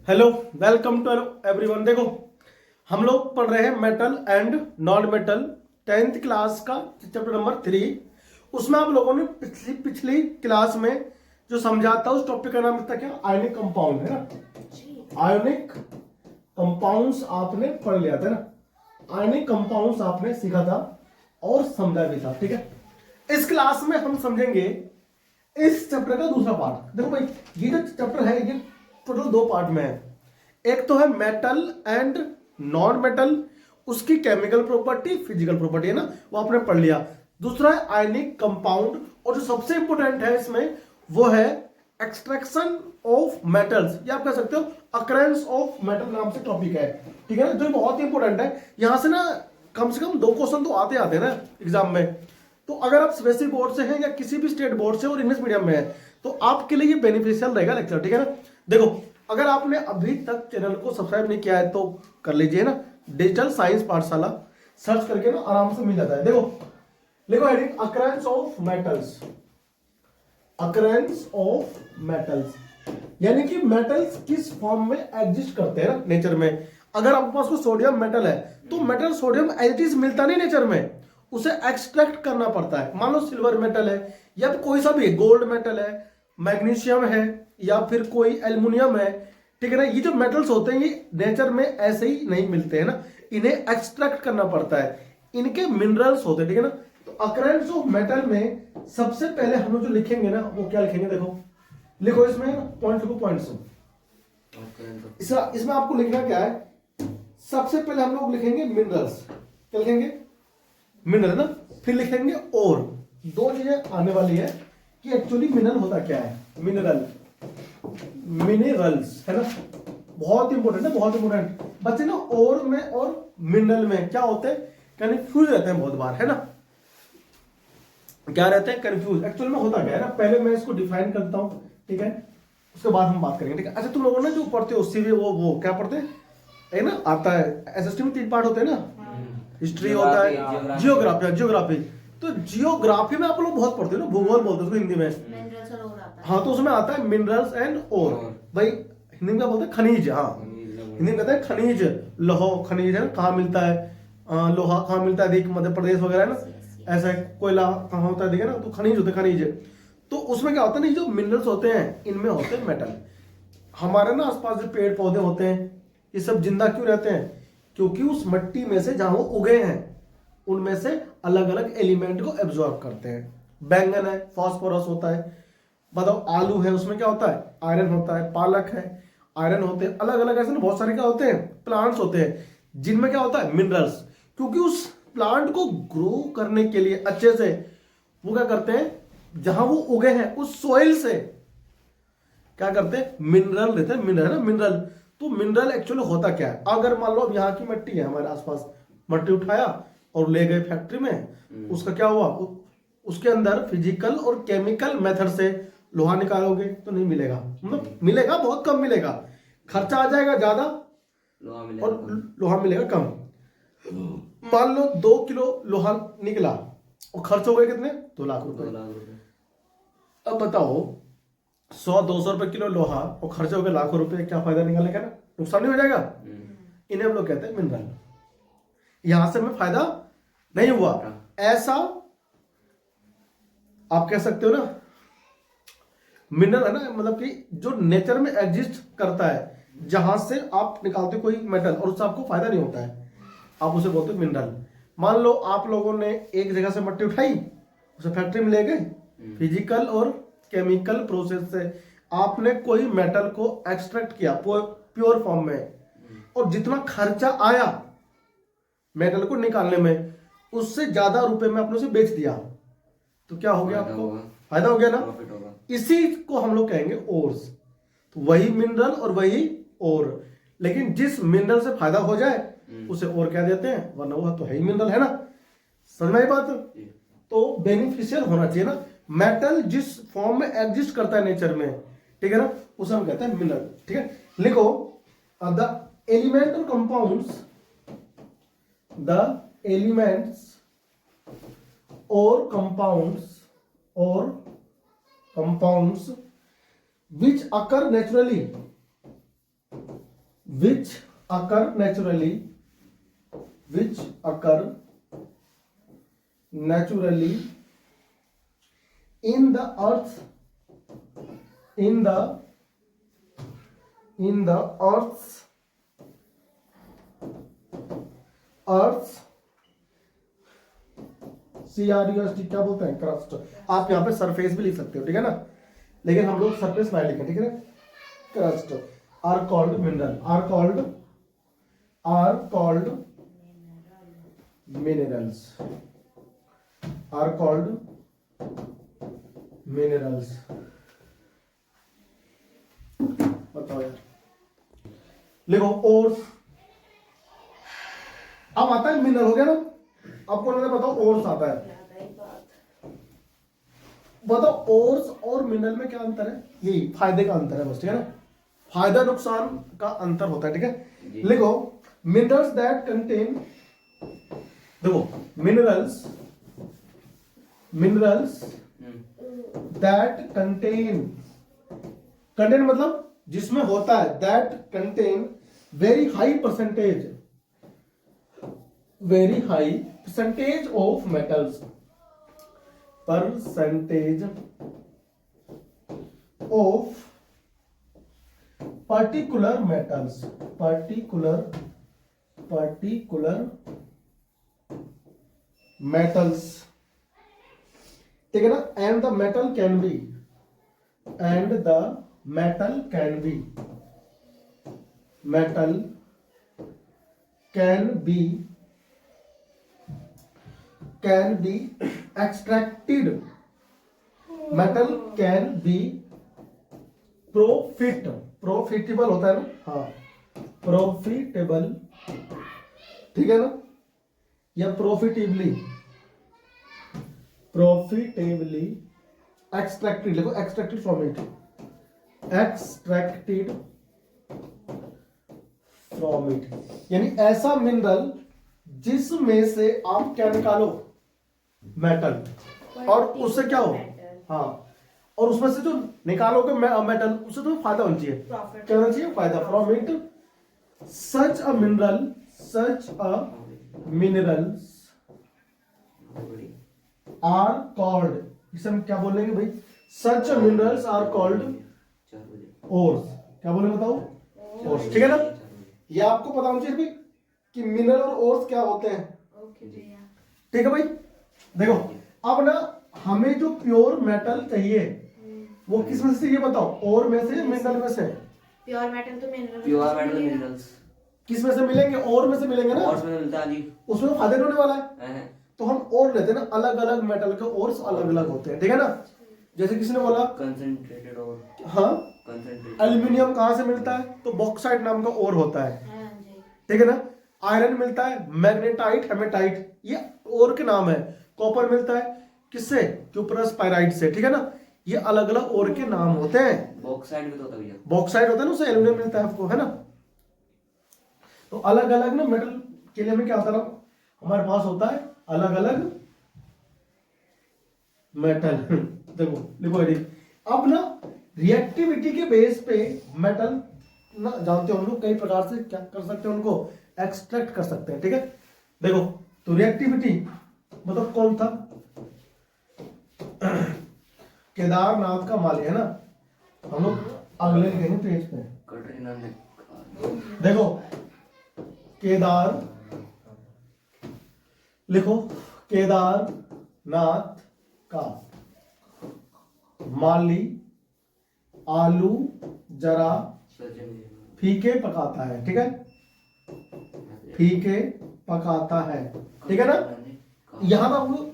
Hello, welcome to everyone. देखो, हम लोग पढ़ रहे हैं metal and non metal 10th class का चैप्टर नंबर 3। उसमें आप लोगों ने पिछली पिछली क्लास में जो समझा था उस टॉपिक का नाम था क्या? आयनिक कंपाउंड, है ना। आयनिक कंपाउंड्स आपने पढ़ लिया था ना। आयनिक कंपाउंड्स आपने सीखा था और समझा भी था, ठीक है। इस क्लास में हम समझेंगे इस चैप्टर का दूसरा पार्ट। देखो भाई, ये जो चैप्टर है ये टोटल दो पार्ट में है। एक तो है मेटल एंड नॉन मेटल, उसकी केमिकल प्रॉपर्टी, फिजिकल प्रॉपर्टी, है ना, वो आपने पढ़ लिया। दूसरा है आयनिक कंपाउंड, और जो सबसे इंपॉर्टेंट है इसमें वो है एक्सट्रैक्शन ऑफ मेटल्स, या आप कह सकते हो अकरेंस ऑफ मेटल नाम से टॉपिक है, ठीक है ना, जो बहुत ही इंपॉर्टेंट है। यहां से ना कम से कम 2 क्वेश्चन तो आते आते हैं ना एग्जाम में। तो अगर आप सीबीएसई बोर्ड से हैं या किसी भी स्टेट बोर्ड से और इंग्लिश मीडियम में है तो आपके लिए ये बेनिफिशियल रहेगा लेक्चर, ठीक है ना। देखो, अगर आपने अभी तक चैनल को सब्सक्राइब नहीं किया है तो कर लीजिए ना। डिजिटल साइंस पाठशाला सर्च करके ना आराम से मिल जाता है। देखो, लिखो heading occurrence of metals. Occurrence of metals यानी कि मेटल्स किस फॉर्म में एग्जिस्ट करते हैं ना नेचर में। अगर आपके पास कोई सोडियम मेटल है तो metal sodium as it is मिलता नहीं नेचर में, उसे एक्सट्रैक्ट करना पड़ता है। मान लो सिल्वर मेटल है या कोई सा भी गोल्ड मेटल है, मैग्नीशियम है या फिर कोई एल्युमिनियम है, ठीक है ना। ये जो मेटल्स होते हैं ये नेचर में ऐसे ही नहीं मिलते हैं ना, इन्हें एक्सट्रैक्ट करना पड़ता है, इनके मिनरल्स होते हैं, ठीक है ना। तो अकरेंस ऑफ मेटल में सबसे पहले हम लोग जो लिखेंगे ना वो क्या लिखेंगे? देखो, लिखो इसमें पॉइंट, लिखो पॉइंट्स। इसमें आपको लिखना क्या है? सबसे पहले हम लोग लिखेंगे मिनरल्स। क्या लिखेंगे? मिनरल ना। फिर लिखेंगे और। दो चीजें आने वाली है कि एक्चुअली मिनरल होता क्या है। मिनरल, मिनरल्स, है ना, बहुत इंपॉर्टेंट है, बहुत इंपॉर्टेंट। बच्चे ना और में और मिनरल में क्या होते हैं, कंफ्यूज रहते हैं बहुत बार, है ना। क्या रहते हैं? कंफ्यूज। एक्चुअल में होता क्या है ना, पहले मैं इसको डिफाइन करता हूं, ठीक है, उसके बाद हम बात करेंगे, ठीक है। अच्छा, तुम लोगों ने जो पढ़ते हो सीवी वो क्या पढ़ते हैं? है ना, आता है एसएसटी में 3 पार्ट होते हैं ना, हिस्ट्री होता है, जियोग्राफी। जियोग्राफी तो जियोग्राफी में आप लोग बहुत पढ़ते हो ना, भूगोल बोलते हो हिंदी में। हाँ, तो उसमें आता है मिनरल्स एंड और। भाई हिंदी में क्या बोलते हैं? खनिज। हाँ, हिंदी में कहते हैं खनिज। लोह खनिज है ना, कहाँ मिलता है? लोहा कहाँ मिलता है? देख, मध्य प्रदेश वगैरह है ना। ऐसा कोयला कहाँ होता है, देखे ना, तो खनिज होते हैं, खनिज। तो उसमें क्या होता है ना, जो मिनरल्स होते हैं इनमें होते हैं मेटल। हमारे ना आसपास जो पेड़ पौधे होते हैं ये सब जिंदा क्यों रहते हैं? क्योंकि उस मिट्टी में से जहां वो उगे हैं उनमें से अलग अलग एलिमेंट को एब्जॉर्ब करते हैं। बैंगन है, फास्फोरस होता है। बताओ, आलू है, उसमें क्या होता है? आयरन होता है। पालक है, आयरन होते हैं। अलग अलग ऐसे ना बहुत सारे क्या होते हैं, प्लांट्स होते हैं जिनमें क्या होता है? मिनरल्स। क्योंकि उस प्लांट को ग्रो करने के लिए अच्छे से वो क्या करते हैं, जहां वो उगे हैं उस सोइल से क्या करते हैं? मिनरल लेते हैं। मिनरल है ना, मिनरल। तो मिनरल एक्चुअली होता क्या है? अगर मान लो यहाँ की मिट्टी है, हमारे आसपास मिट्टी उठाया और ले गए फैक्ट्री में, उसका क्या हुआ? उसके अंदर फिजिकल और केमिकल मेथड से लोहा निकालोगे तो नहीं मिलेगा, मतलब मिलेगा बहुत कम मिलेगा, खर्चा आ जाएगा ज्यादा और लोहा मिलेगा कम। मान लो 2 किलो लोहा निकला और खर्च हो गए कितने? 2 लाख रुपए। अब बताओ, 100-200 रुपए किलो लोहा और खर्च हो गए लाखों रुपए, क्या फायदा निकालने का? ना नुकसान नहीं हो जाएगा? इन्हें हम लोग कहते हैं मिनरल। यहां से हमें फायदा नहीं हुआ, ऐसा आप कह सकते हो ना। मिनरल है ना, मतलब कि जो नेचर में एग्जिस्ट करता है, जहां से आप निकालते हो कोई मेटल और उससे आपको फायदा नहीं होता है, आप उसे बोलते हो मिनरल। मान लो आप लोगों ने एक जगह से मिट्टी उठाई, उसे फैक्ट्री में ले गए, फिजिकल और केमिकल प्रोसेस से आपने कोई मेटल को एक्सट्रैक्ट किया प्योर फॉर्म में, और जितना खर्चा आया मेटल को निकालने में उससे ज्यादा रुपए में आपने उसे बेच दिया, तो क्या हो गया? आपको फायदा हो गया ना। इसी को हम लोग कहेंगे ओर्स। तो वही मिनरल और वही ओर, लेकिन जिस मिनरल से फायदा हो जाए उसे और क्या देते हैं, वरना वो तो है ही मिनरल, है ना। समझ में आई बात? तो बेनिफिशियल होना चाहिए ना। मेटल जिस फॉर्म में एग्जिस्ट करता है नेचर में, ठीक है ना, उसे हम कहते हैं मिनरल, ठीक है। लिखो, the elemental compounds, the elements और compounds which occur naturally which occur naturally in the earth earth's CRUST क्या बोलते हैं, क्रस्ट। आप यहाँ पे सरफेस भी लिख सकते हो, ठीक है ना, लेकिन हम लोग सरफेस ना लिखें, ठीक है ना। Crust are called mineral, are called minerals, are called minerals. बताओ यार, लिखो ओर्स। अब आता है मिनरल, हो गया ना। अब कौन है बताओ, ओर्स आता है। बताओ ओर्स और मिनरल में क्या अंतर है, यही फायदे का अंतर है बस, ठीक है ना, फायदा नुकसान का अंतर होता है, ठीक है। लिखो मिनरल्स दैट कंटेन, देखो मिनरल्स दैट कंटेन मतलब जिसमें होता है, that contain very high percentage of metals, percentage of particular metals, particular metals, ठीक है ना। and the metal can be extracted, metal can be profitable होता है ना, हाँ profitable, ठीक है ना, या profitably extracted, देखो extracted from it, यानी ऐसा मिनरल जिसमें से आप क्या निकालो, मेटल, और उससे क्या हो, हाँ, और उसमें से जो निकालोगे मेटल, उससे तो फायदा होना चाहिए, क्या होना चाहिए, फायदा। From it such a minerals are called, इसे हम क्या बोलेंगे भाई, सच मिनरल्स आर कॉल्ड ओर्स। क्या बोलेंगे बताओ, ओर्स, ठीक है ना। ये आपको पता होना चाहिए भाई कि मिनरल और ओर्स क्या होते हैं, ठीक है भाई। देखो अब ना हमें जो प्योर मेटल चाहिए वो किस में से, ये बताओ, ओर में से, मिनरल में से। प्योर मेटल तो मिनरल्स किस में से मिलेंगे, ओर में से मिलेंगे ना, और में मिलता है जी, उसमें फायदा होने वाला है। तो हम ओर लेते हैं ना, अलग अलग मेटल के ओर्स अलग अलग होते हैं, ठीक है ना। जैसे किसी ने बोला कंसंट्रेटेड ओर, हाँ, एल्यूमिनियम कहाँ से मिलता है, तो बॉक्साइट नाम का ओर होता है, ठीक है ना। आयरन मिलता है मैग्नेटाइट, हेमेटाइट, ये ओर के नाम है। कॉपर मिलता है किससे, क्यूपरस पाइराइट से, ठीक है ना। ये अलग अलग ओर के नाम होते हैं। बॉक्साइट भी तो होता है, बॉक्साइट होता है ना, उससे एल्यूमिनियम मिलता है आपको, है ना। तो अलग अलग ना मेटल के लिए हमें क्या होता है, हमारे पास होता है अलग अलग मेटल। देखो लिखो एडी। अब ना रिएक्टिविटी के बेस पे मेटल ना, जानते हो हम लोग कई प्रकार से क्या कर सकते हैं, उनको एक्सट्रैक्ट कर सकते हैं, ठीक है। देखो तो रिएक्टिविटी मतलब कौन था, केदारनाथ का माली, है ना। हम लोग अगले लिखेंगे पेज पे, देखो केदार, लिखो केदारनाथ का माली आलू जरा फीके पकाता है, ठीक है, फीके पकाता है, ठीक है ना। यहां पर हम लोग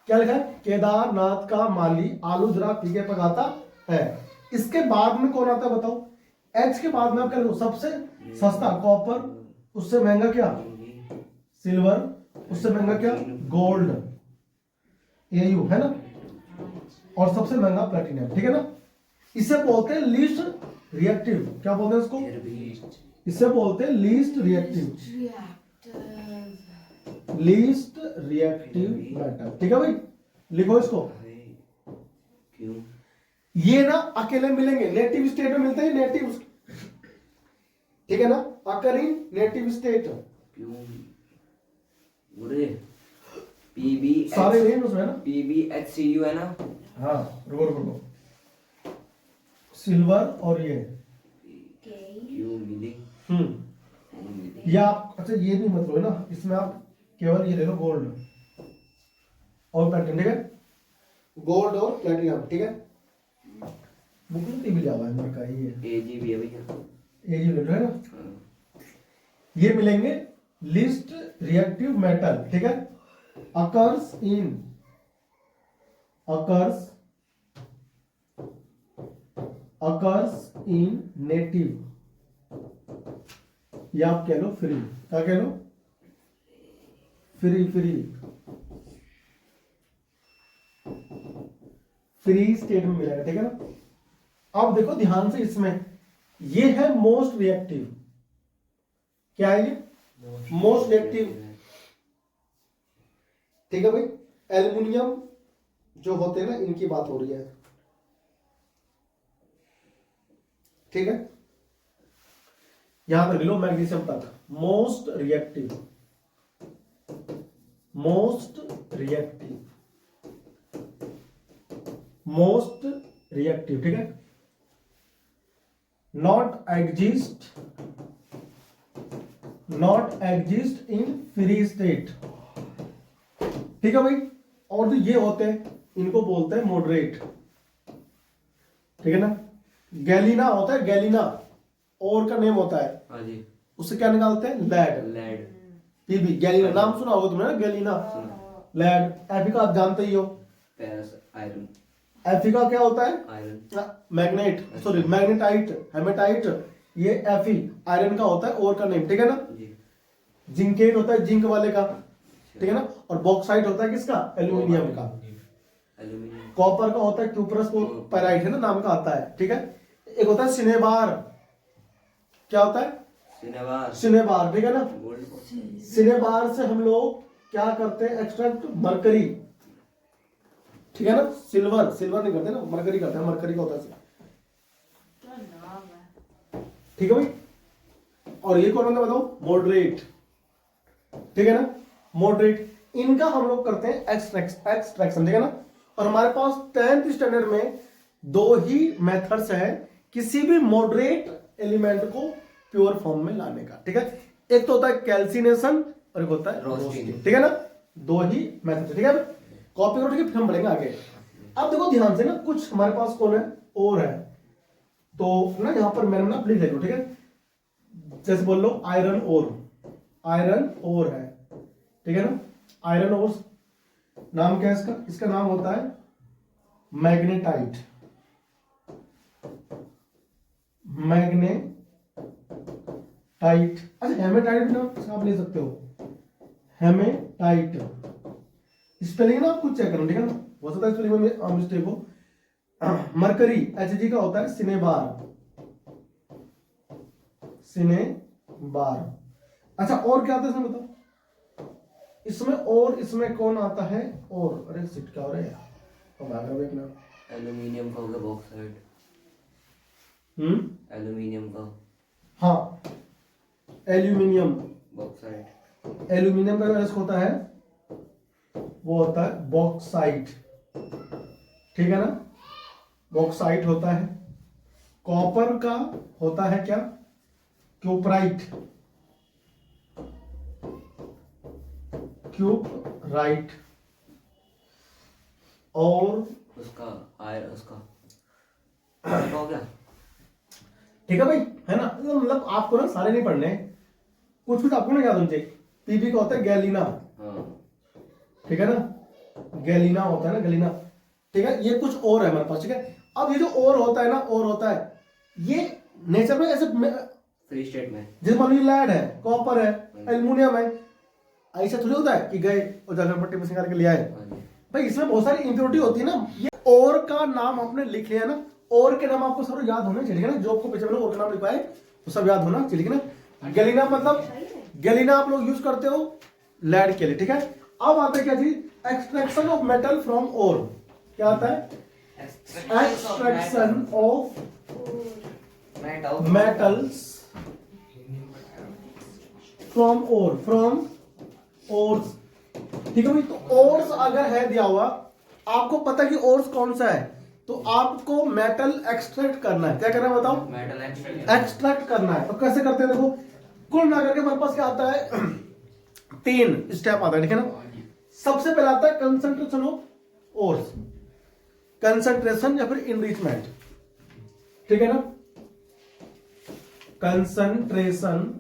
क्या लिखा है, केदारनाथ का माली आलू जरा फीके पकाता है। इसके बाद में कौन आता है बताओ, एच के बाद में आप क्या लिखो, सबसे सस्ता कॉपर, उससे महंगा क्या सिल्वर, उससे महंगा क्या गोल्ड, एयू, है ना, और सबसे महंगा प्लेटिनम, ठीक है ना। इसे बोलते हैं लीस्ट रिएक्टिव, क्या बोलते हैं इसको, इसे बोलते हैं लीस्ट रिएक्टिव मेटल, ठीक है भाई। लिखो इसको, ये ना अकेले मिलेंगे, नेटिव स्टेट में मिलते हैं, नेटिव ठीक है ना, अकर इन नेटिव स्टेट, पीबी सारे नेम उसमें है ना, PbHCu है ना। हाँ रुको रुको रुको, सिल्वर और ये क्यू मिली या आप अच्छा ये नहीं मत लो ना, इसमें आप केवल ये ले लो गोल्ड और प्लेटिनम, ठीक है, गोल्ड और प्लेटिनम, ठीक है। बुक में भी जावा है मेरे का ये Ag भी है भैया, ये ले लो है ना, ये मिलेंगे लिस्ट रिएक्टिव मेटल, ठीक है, अकर्स इन नेटिव, या आप कह लो फ्री, क्या कह लो, फ्री स्टेट में मिलेगा, ठीक है ना। अब देखो ध्यान से, इसमें ये है मोस्ट रिएक्टिव, क्या है ये, मोस्ट रिएक्टिव, ठीक है भाई। एल्युमिनियम जो होते हैं ना, इनकी बात हो रही है, ठीक है, यहां तक लो, मैग्नीशियम तक, मोस्ट रिएक्टिव, ठीक है, not exist in free state, ठीक है भाई। और जो ये होते हैं इनको बोलते हैं मॉडरेट, ठीक है ना। गैलीना होता है, गैलीना और का नेम होता है, हाँ जी, उससे क्या निकालते हैं, लेड, पीबी, गैलीना नाम सुना होगा तुमने ना, गैलीना, लेड। एफिका आप जानते ही हो, फेरस आयरन, एफिका क्या होता है, iron, magnet, sorry magnetite, haematite, ये एफी आयरन का होता है और का नेम, ठीक है ना। जिंकेट होता है जिंक वाले का, ठीक है ना। और बॉक्साइट होता है किसका, एल्यूमिनियम का। कॉपर का होता है क्यूप्रस पैराइट, है ना, नाम का आता है, ठीक है। एक होता है सिनेबार, क्या होता है, सिनेबार, ठीक है ना। सिनेबार से हम लोग क्या करते हैं, एक्सट्रैक्ट मरकरी, ठीक है ना। सिल्वर नहीं करते ना, मरकरी करते हैं, मरकरी का होता है, ठीक है भाई। और ये कौन होता है बताओ, मॉडरेट, ठीक है ना, मॉडरेट। इनका हम लोग करते हैं एक्सट्रैक्शन, ठीक है ना। और हमारे पास 10th स्टैंडर्ड में 2 ही मेथड्स है किसी भी मॉडरेट एलिमेंट को प्योर फॉर्म में लाने का, ठीक है। एक तो होता है कैल्सिनेशन और एक होता है रोस्टिंग, ठीक है ना। 2 ही मेथड, ठीक है। कॉपी करो, ठीक है, फिर हम बढ़ेंगे आगे। अब देखो ध्यान से ना, कुछ हमारे पास कौन है, और है, तो ना यहाँ पर मैंने ना लिख लो, ठीक है। जैसे बोल लो आयरन ओर है, ठीक है ना। आयरन ओर नाम क्या है इसका, इसका नाम होता है मैग्नेटाइट, अच्छा हेमेटाइट ना आप ले सकते हो, हेमेटाइट स्पेलिंग ना आप खुद चेक करो, ठीक है ना, हो सकता है स्पेलिंग में मिस्टेक हो। मरकरी Hg का होता है सिनेबार। अच्छा और क्या आता है इसमें बताओ, इसमें और इसमें कौन आता है, और अरे सिट क्या हो रहा है यार, अब आ गया अपना, एल्यूमिनियम का होगा बॉक्साइट, एल्यूमिनियम का, हाँ एल्यूमिनियम, बॉक्साइट, एल्यूमिनियम का जो होता है वो होता है बॉक्साइट, ठीक है ना, बॉक्साइट होता है। कॉपर का होता है क्या, क्यूपराइट, और उसका आयरन, उसका हो गया, ठीक है भाई, है ना। मतलब आपको ना सारे नहीं पढ़ने, कुछ आपको ना याद होने चाहिए। पीबी का होता है गैलीना, ठीक है ना, गैलीना होता है ना, गैलीना, ठीक है। ये कुछ और है हमारे पास, ठीक है। अब ये जो और होता है ना, और होता है ये नेचर में ऐसे फ्री स्टेट में, जैसे मान लीजिए लेड है, कॉपर है, एल्युमिनियम है, ऐसा थोड़ी होता है कि गए और जाकर पट्टी में से करके ले आए। भाई इसमें बहुत सारी इंप्योरिटी होती है ना। ये और का नाम आपने लिख लिया ना, और के नाम आपको सब याद होने चाहिए ना, जो आपको पीछे में और का नाम लिखा है वो सब याद होना चाहिए ना। गैलीना मतलब गैलीना आप लोग यूज करते हो लेड के लिए, ठीक है। अब आता है क्या चीज, एक्सट्रैक्शन ऑफ मेटल फ्रॉम ओर, क्या आता है, extraction of metals from ores, ठीक है भाई। तो ओर्स अगर है दिया हुआ, आपको पता कि ओर्स कौन सा है, तो आपको मेटल एक्सट्रैक्ट करना है। क्या करना है बताओ? मेटल एक्सट्रैक्ट करना है। तो कैसे करते हैं देखो, कुल मिलाकर के हमारे पास क्या आता है, 3 स्टेप आता है, ठीक है ना। सबसे पहले आता है कंसंट्रेशन ऑफ ओर्स, कंसंट्रेशन या फिर इनरिचमेंट, ठीक है ना। कंसंट्रेशन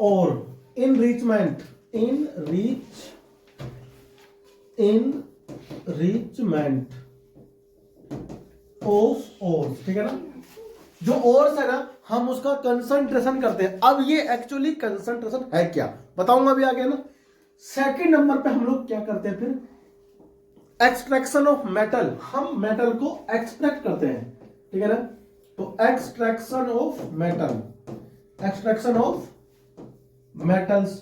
और इनरिचमेंट ऑफ ओर्स, ठीक है ना। जो ओर्स है ना, हम उसका कंसंट्रेशन करते हैं। अब ये एक्चुअली कंसंट्रेशन है क्या, बताऊंगा अभी आगे ना। सेकंड नंबर पे हम लोग क्या करते हैं फिर, एक्सट्रैक्शन ऑफ मेटल, हम मेटल को एक्सट्रैक्ट करते हैं, ठीक है ना। तो एक्सट्रैक्शन ऑफ मेटल्स।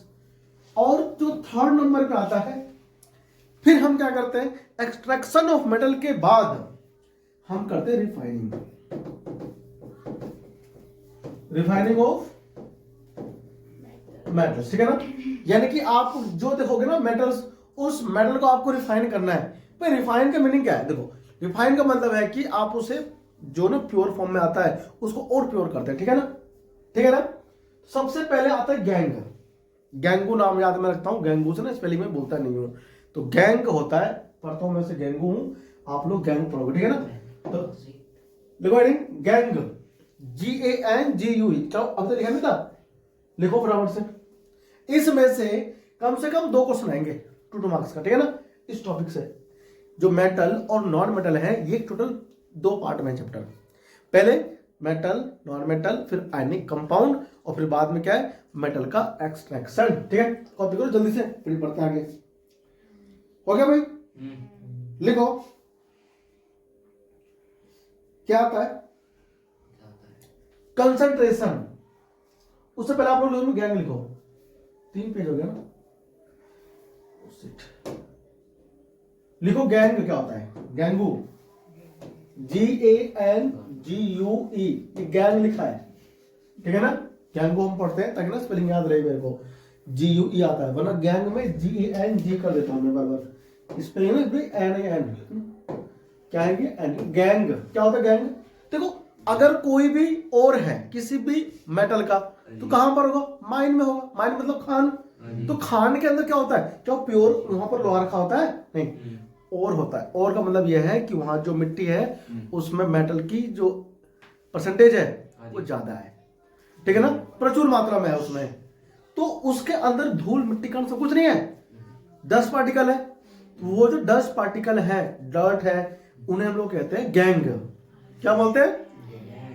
और जो थर्ड नंबर पे आता है, फिर हम क्या करते हैं, एक्सट्रैक्शन ऑफ मेटल के बाद हम करते हैं रिफाइनिंग ऑफ मेटल्स, ठीक है ना। यानी कि आप जो देखोगे ना मेटल्स, उस मेटल को आपको रिफाइन करना है। भाई रिफाइन का मीनिंग क्या है, देखो रिफाइन का मतलब है कि आप उसे जो ना प्योर फॉर्म में आता है उसको और प्योर करते हैं, ठीक है ना, ठीक है ना। सबसे पहले आता है गैंगू नाम याद में रखता हूं, गैंगू से ना स्पेलिंग में बोलता नहीं हूं। तो गैंग होता है, पढ़ता में से गैंगू हूं, आप लोग गैंग पढ़ोगे, ठीक है ना। तो देखो गैंग, GANGUE, चलो अब तो लिखा नहीं था, लिखो फटाफट से। इसमें से कम 2 क्वेश्चन आएंगे 2 मार्क्स का, ठीक है ना, इस टॉपिक से। जो मेटल और नॉन मेटल है, ये टोटल 2 पार्ट में चैप्टर। पहले मेटल, नॉन मेटल, फिर आयनिक कंपाउंड, और फिर बाद में क्या है, मेटल का एक्सट्रैक्शन, ठीक है। कॉपी करो जल्दी से, फिर पढ़ते हैं आगे। हो गया भाई? लिखो क्या आता है, कंसंट्रेशन। उससे पहले आप लोग गैंग लिखो, 3 पेज हो गया ना। लिखो गैंग क्या होता है, गैंगू, GANGUE, ये गैंग लिखा है, ठीक है ना। गैंगू हम पढ़ते हैं ताकि ना स्पेलिंग याद रहे मेरे को, GUE आता है, वरना गैंग में GANG कर देता हूं मैं बार-बार। स्पेलिंग में NAN, क्या है ये, गैंग। क्या होता है गैंग, देखो अगर कोई भी और है किसी भी मेटल का, तो कहां पर होगा, माइन में होगा। माइन मतलब खान। तो खान के अंदर क्या होता है, क्या प्योर वहां पर लोहा रखा होता है, नहीं, और होता है। और का मतलब यह है कि वहां जो मिट्टी है उसमें मेटल की जो परसेंटेज है वो ज्यादा है, ठीक है ना, प्रचुर मात्रा में है उसमें। तो उसके अंदर धूल मिट्टी कण सब कुछ नहीं है, 10 पार्टिकल है। वो जो 10 पार्टिकल है, डर्ट है, उन्हें हम लोग कहते हैं गैंग। क्या बोलते हैं,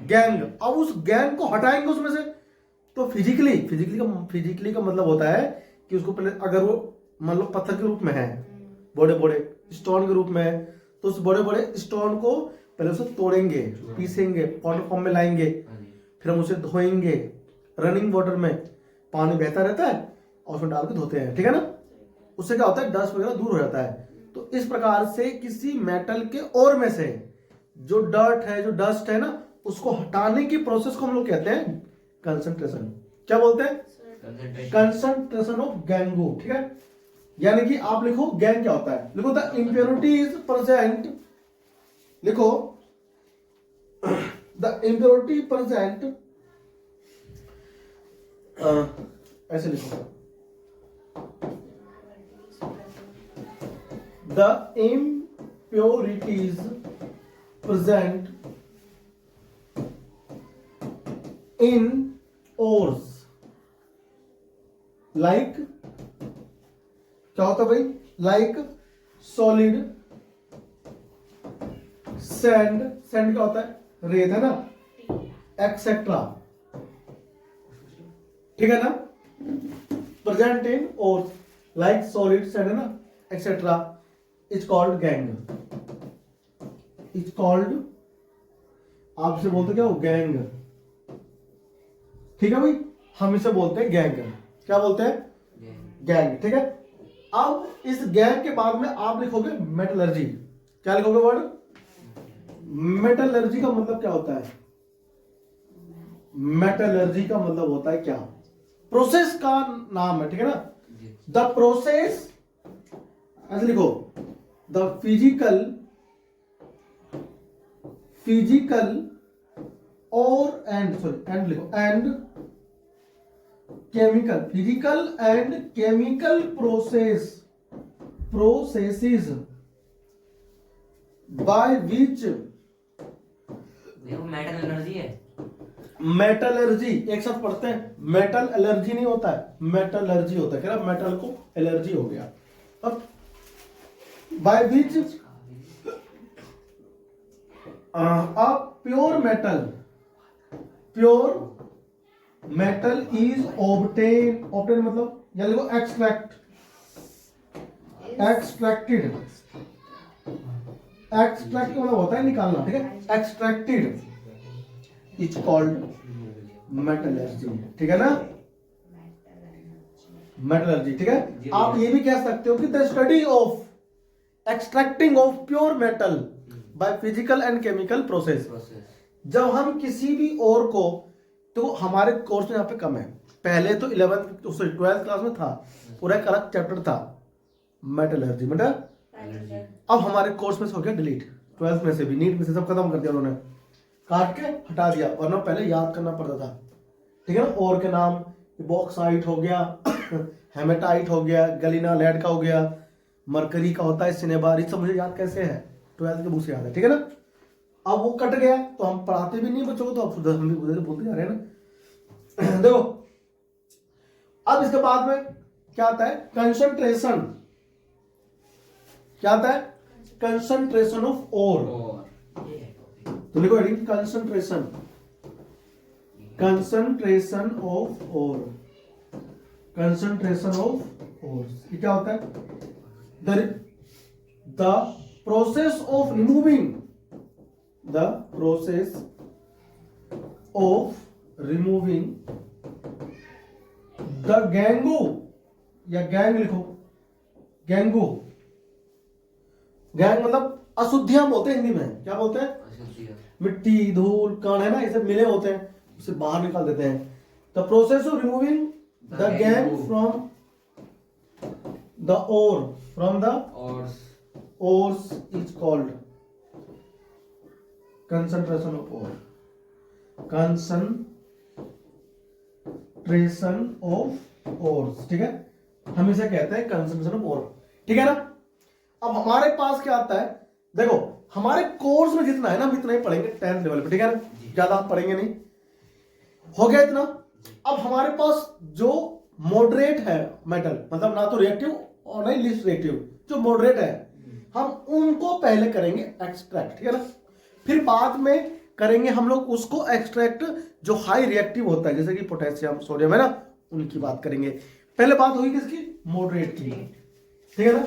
गैंग। अब उस गैंग को हटाएंगे उसमें से, तो फिजिकली का मतलब होता है कि उसको पहले, अगर वो मान लो पत्थर के रूप में है, बड़े स्टोन के रूप में है, तो उस बड़े स्टोन को पहले उसे तोड़ेंगे, पीसेंगे, पाउडर फॉर्म में लाएंगे, फिर हम उसे धोएंगे रनिंग वाटर में, पानी बहता रहता है और उसमें डाल के धोते हैं, ठीक है ना। उससे क्या होता है, डस्ट वगैरह दूर हो जाता है। तो इस प्रकार से किसी मेटल के ओर में से जो डर्ट है, जो डस्ट है ना, उसको हटाने की प्रोसेस को हम लोग कहते हैं कंसंट्रेशन। क्या बोलते हैं, कंसंट्रेशन ऑफ गैंगू, ठीक है। यानी कि आप लिखो गैंग क्या होता है, लिखो द इम्प्योरिटीज प्रेजेंट, लिखो द इम्प्योरिटी प्रेजेंट, ऐसे लिखो, the impurities present in ores, like, क्या होता है भाई, like solid sand, sand क्या होता है, रेत है ना, एक्सेट्रा, ठीक है ना। Present in ores like solid sand है ना, etcetera, is called gang, is called, आप इसे बोलते क्या हो, गैंग, ठीक है भाई। हम इसे बोलते हैं गैंग, क्या बोलते हैं, गैंग, ठीक है। अब इस गैंग के बाद में आप लिखोगे मेटलर्जी। क्या लिखोगे वर्ड, मेटलर्जी का मतलब क्या होता है, मेटलर्जी का मतलब होता है क्या, प्रोसेस का नाम है, ठीक है ना। द प्रोसेस, ऐसे लिखो, द फिजिकल और एंड लिखो, and chemical, physical and chemical processes by which, वो मेटल एनर्जी है। मेटलर्जी एक साथ पढ़ते हैं, मेटल एलर्जी नहीं होता है, मेटलर्जी होता है, क्या मेटल को एलर्जी हो गया। अब by which pure metal is obtain मतलब या लिखो एक्सट्रैक्टेड मतलब होता है निकालना, ठीक है, एक्सट्रैक्टेड इज कॉल्ड मेटलर्जी, ठीक है ना, मेटलर्जी, ठीक है। आप ये भी कह सकते हो कि the study of extracting of pure metal by physical and chemical process. जब हम किसी भी ओर को, तो हमारे कोर्स में यहाँ पे कम है, पहले तो 12th क्लास में था, पूरा एक अलग चैप्टर था मेटलर्जी, अब हमारे कोर्स में से हो गया डिलीट, 12th में से भी, नीट में से सब खत्म कर दिया उन्होंने, काट के हटा दिया, वरना पहले याद करना पड़ता था, ठीक है ना। और के नाम बॉक्साइट हो गया, हेमेटाइट हो गया, गलीना लेड का हो गया, मरकरी का होता है सिनेबार, ये सब मुझे याद कैसे है, 12th के बुक से याद है, ठीक है ना। अब वो कट गया तो हम पढ़ाते भी नहीं बच्चों को, तो अब हम भी उधर बोलते जा रहे हैं ना। देखो अब इसके बाद में क्या आता है, कंसंट्रेशन, क्या आता है, कंसंट्रेशन ऑफ ओर, तो लिखो heading concentration of ore, concentration of ore, ये क्या होता है, the process of removing, the process of removing the gangu, या गैंग लिखो, गैंगू, गैंग मतलब अशुद्धियां बोलते हैं हिंदी में, क्या बोलते हैं, मिट्टी धूल कण है ना, ये सब मिले होते हैं, उसे बाहर निकाल देते हैं। The process of removing the gang from the ore, from the ores is called concentration of ore, concentration of ores, ठीक है, हम इसे कहते हैं कंसंट्रेशन ऑफ ओर, ठीक है ना। अब हमारे पास क्या आता है, देखो हमारे कोर्स में जितना है ना हम इतना ही पढ़ेंगे 10th लेवल पे, ठीक है ना, ज्यादा आप पढ़ेंगे नहीं, हो गया इतना। अब हमारे पास जो मॉडरेट है मेटल, मतलब ना तो रिएक्टिव और नहीं लीस्ट रिएक्टिव, जो मॉडरेट है हम उनको पहले करेंगे एक्सट्रैक्ट, ठीक है ना, फिर बाद में करेंगे हम लोग उसको एक्सट्रैक्ट जो हाई रिएक्टिव होता है, जैसे कि पोटेशियम सोडियम है ना, उनकी बात करेंगे। पहले बात होगी किसकी, मॉडरेट की, ठीक है ना।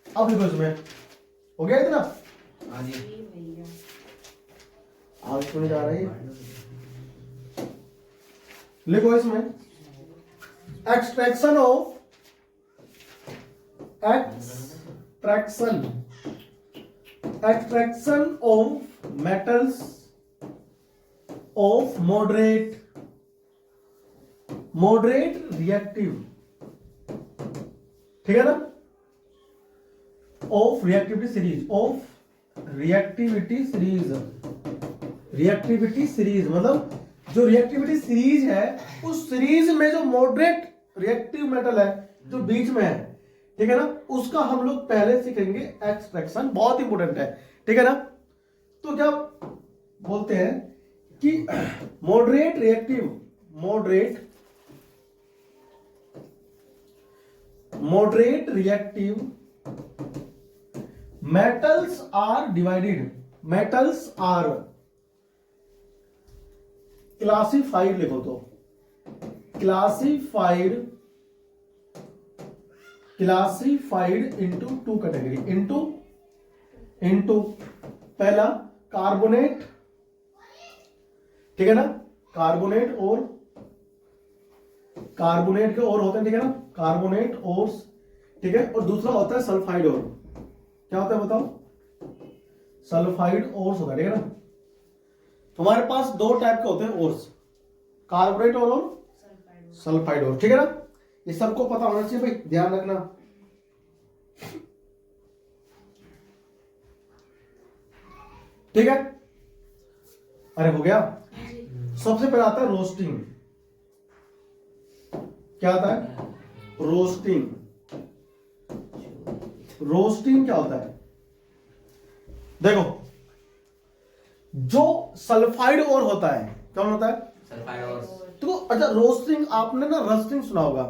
अब लिखो इसमें, हो गया इतना, आगे सुनी जा रही है, लिखो इसमें extraction of metals of moderate reactive, ठीक है ना, of reactivity series मतलब जो रिएक्टिविटी सीरीज है उस सीरीज में जो मॉडरेट रिएक्टिव मेटल है जो बीच में है, ठीक है ना, उसका हम लोग पहले सीखेंगे एक्सट्रैक्शन, बहुत इंपॉर्टेंट है, ठीक है ना। तो क्या बोलते हैं कि moderate reactive metals are divided, metals are classified, लिखो तो classified into two category, into पहला कार्बोनेट, ठीक है ना, कार्बोनेट के और होते हैं, ठीक है ना, कार्बोनेट और, ठीक है, और दूसरा होता है सल्फाइड और, क्या होता है बताओ, सल्फाइड ओर्स होता है, ठीक है ना। तो हमारे पास दो टाइप के होते हैं ओर्स, कार्बोनेट और सल्फाइड और, ठीक है ना। ये सबको पता होना चाहिए भाई, ध्यान रखना। ठीक है, अरे हो गया। सबसे पहले आता है रोस्टिंग। क्या आता है? रोस्टिंग। रोस्टिंग क्या होता है? देखो, जो सल्फाइड और होता है, कौन होता है? सल्फाइड और तो अच्छा, रोस्टिंग आपने ना रस्टिंग सुना होगा।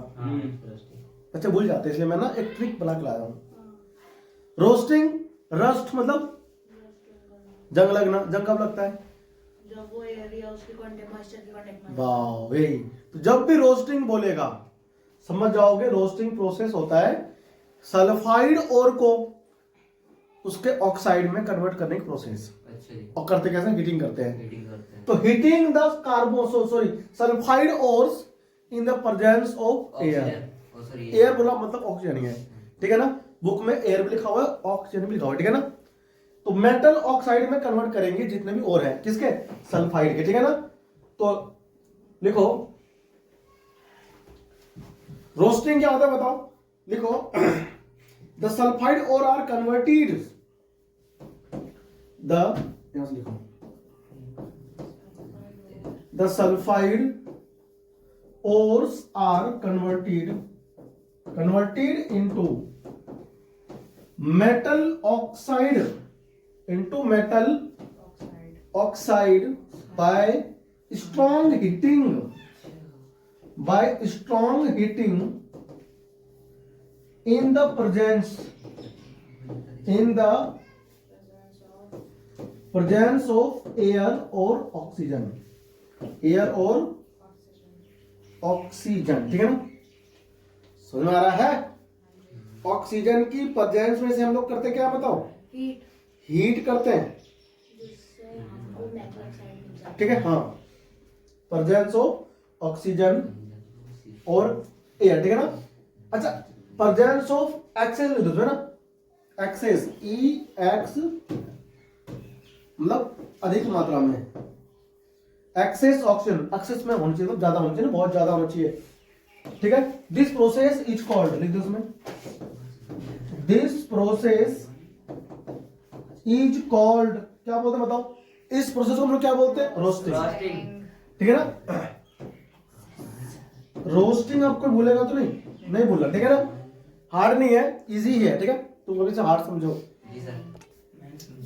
अच्छा, भूल जाते हैं, इसलिए मैं ना एक ट्रिक बना के लाया हूं। रोस्टिंग, रस्ट मतलब जंग लगना। जंग कब लगता है? जब वो एरिया उसके कांटेक्ट मॉइस्चर के कांटेक्ट में। वाह वही। तो जब भी रोस्टिंग बोलेगा समझ जाओगे, रोस्टिंग प्रोसेस होता है सल्फाइड और को उसके ऑक्साइड में कन्वर्ट करने की प्रोसेस। अच्छा जी। और करते कैसे? हीटिंग करते हैं। हीटिंग करते हैं। तो heating the sorry sulphide ores in the presence of air. Sorry air बोला मतलब ऑक्सीजन ही है, ठीक है ना। बुक में एयर भी लिखा हुआ है, ऑक्सीजन भी लिखा हुआ है, ठीक है ना। तो मेटल ऑक्साइड में कन्वर्ट करेंगे जितने भी और हैं, किसके? सल्फाइड के, ठीक है ना। तो लिखो रोस्टिंग क्या होता है बताओ, लिखो। द सल्फाइड और आर कन्वर्टेड, यहां से लिखो, the sulphide ores are converted into metal oxide by strong heating in the presence of air or oxygen, oxygen, ठीक है ना। समझ में आ रहा है? ऑक्सीजन की प्रेजेंस में से हम लोग करते क्या बताओ? हीट करते हैं, जिससे हमको मेटल ऑक्साइड मिल जाता है। ठीक है। हाँ, प्रेजेंस ऑफ ऑक्सीजन और एयर, ठीक है ना। अच्छा, प्रेजेंस ऑफ एक्सेस लिख दो ना, एक्सेस EX मतलब अधिक मात्रा में। एक्सेस ऑक्सीजन, एक्सेस में होना चाहिए, तो ज्यादा होना चाहिए, बहुत ज्यादा होना चाहिए, ठीक है। दिस प्रोसेस इज कॉल्ड, लिख दो उसमें, दिस प्रोसेस इज कॉल्ड, क्या बोलते हैं बताओ? इस प्रोसेस को हम लोग क्या बोलते हैं? रोस्टिंग, ठीक है ना। रोस्टिंग आपको भूलेगा तो नहीं भूलना, ठीक है ना। हार्ड नहीं है, इजी है, ठीक है। तुम कभी से हार्ड समझो। जी सर।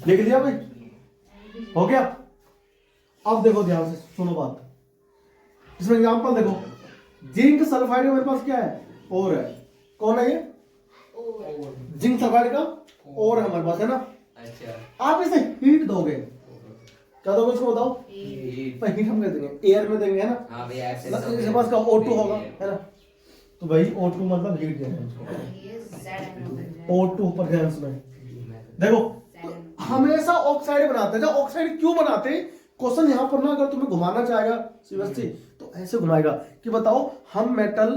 लिख दिया भाई? हो गया। अब देखो ध्यान से सुनो बात, इसमें एग्जांपल देखो। जिंक सल्फाइड का मेरे पास क्या है? और है। कौन है ये? जिंक सल्फाइड का और है हमारे पास, है ना। अच्छा, आप इसे हीट दोगे, क्या दोगे इसको बताओ? हीट। हीट हम कैसे देंगे? एयर में देंगे, है ना। हाँ भैया, इसके पास का O2 होगा, है ना। तो भाई O2 मतलब हीट देंगे उसको, ये Z O2 प्रेजेंस में। देखो, तो हमेशा ऑक्साइड बनाते हैं। जब ऑक्साइड क्यों बनाते हैं? क्वेश्चन यहां पर ना अगर तुम्हें घुमाना चाहेगा सीरियसली तो ऐसे घुमाएगा कि बताओ, हम मेटल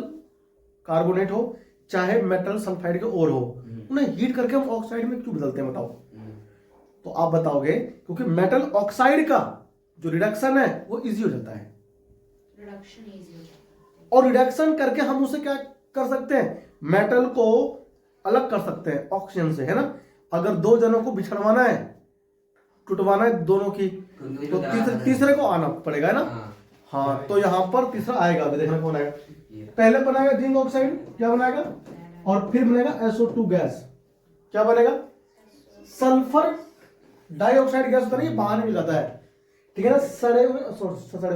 कार्बोनेट हो चाहे मेटल सल्फाइड के और हो, उन्हें हीट करके हम ऑक्साइड में क्यों बदलते हैं बताओ? तो आप बताओगे क्योंकि मेटल ऑक्साइड का जो रिडक्शन है वो इजी हो जाता है, रिडक्शन इजी हो जाता है। और रिडक्शन करके हम उसे क्या कर सकते हैं? मेटल को अलग कर सकते हैं ऑक्सीजन से, है ना। अगर दो जनों को बिछड़वाना है, टुटवाना है दोनों की, तो तीसरे को आना पड़ेगा, है ना। हाँ, तो यहां पर तीसरा आएगा, अभी देखना कौन आएगा। पहले बनाएगा जिंक ऑक्साइड, क्या बनाएगा? और फिर बनेगा SO2 गैस, क्या बनेगा? सल्फर डाइऑक्साइड गैस होता है, ये बाहर निकल जाता है, ठीक है ना। सड़े हुए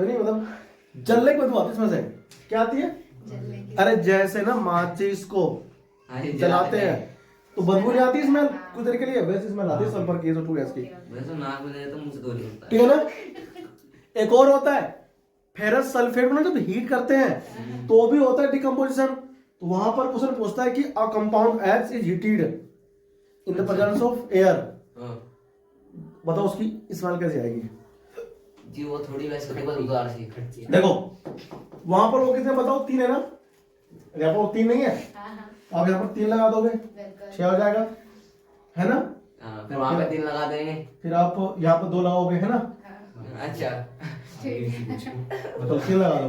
नहीं, मतलब जलने की बदबू आती है इसमें से। क्या आती है? अरे जैसे ना माचिस को जलाते हैं तो बदबू नहीं आती इसमें कुछ देर के लिए, वैसे इसमें आती है सल्फर की, SO2 गैस की, वैसे नाक में जाए तो मुंह से धो नहीं होता है। ठीक है ना। एक और होता है फेरस सल्फेट में, जब हीट करते हैं तो भी होता है डिकम्पोजिशन। तो वहां पर क्वेश्चन पूछता है कि a compound X is heated in the presence of air, बताओ उसकी इस्तेमाल कैसे आएगी? जी वो थोड़ी वैसे थोड़ी बहुत उधार सी खर्ची है। देखो वहां पर वो कितने बताओ? 3 है ना, यहाँ पर 3 नहीं है, आप यहाँ पर 3 लगा दोगे 6 हो जाएगा, है ना। फिर वहां पे 3 लगा देंगे, फिर आप यहाँ पर 2 लगाओगे, है ना। अच्छा मतलब 3 लगा दो।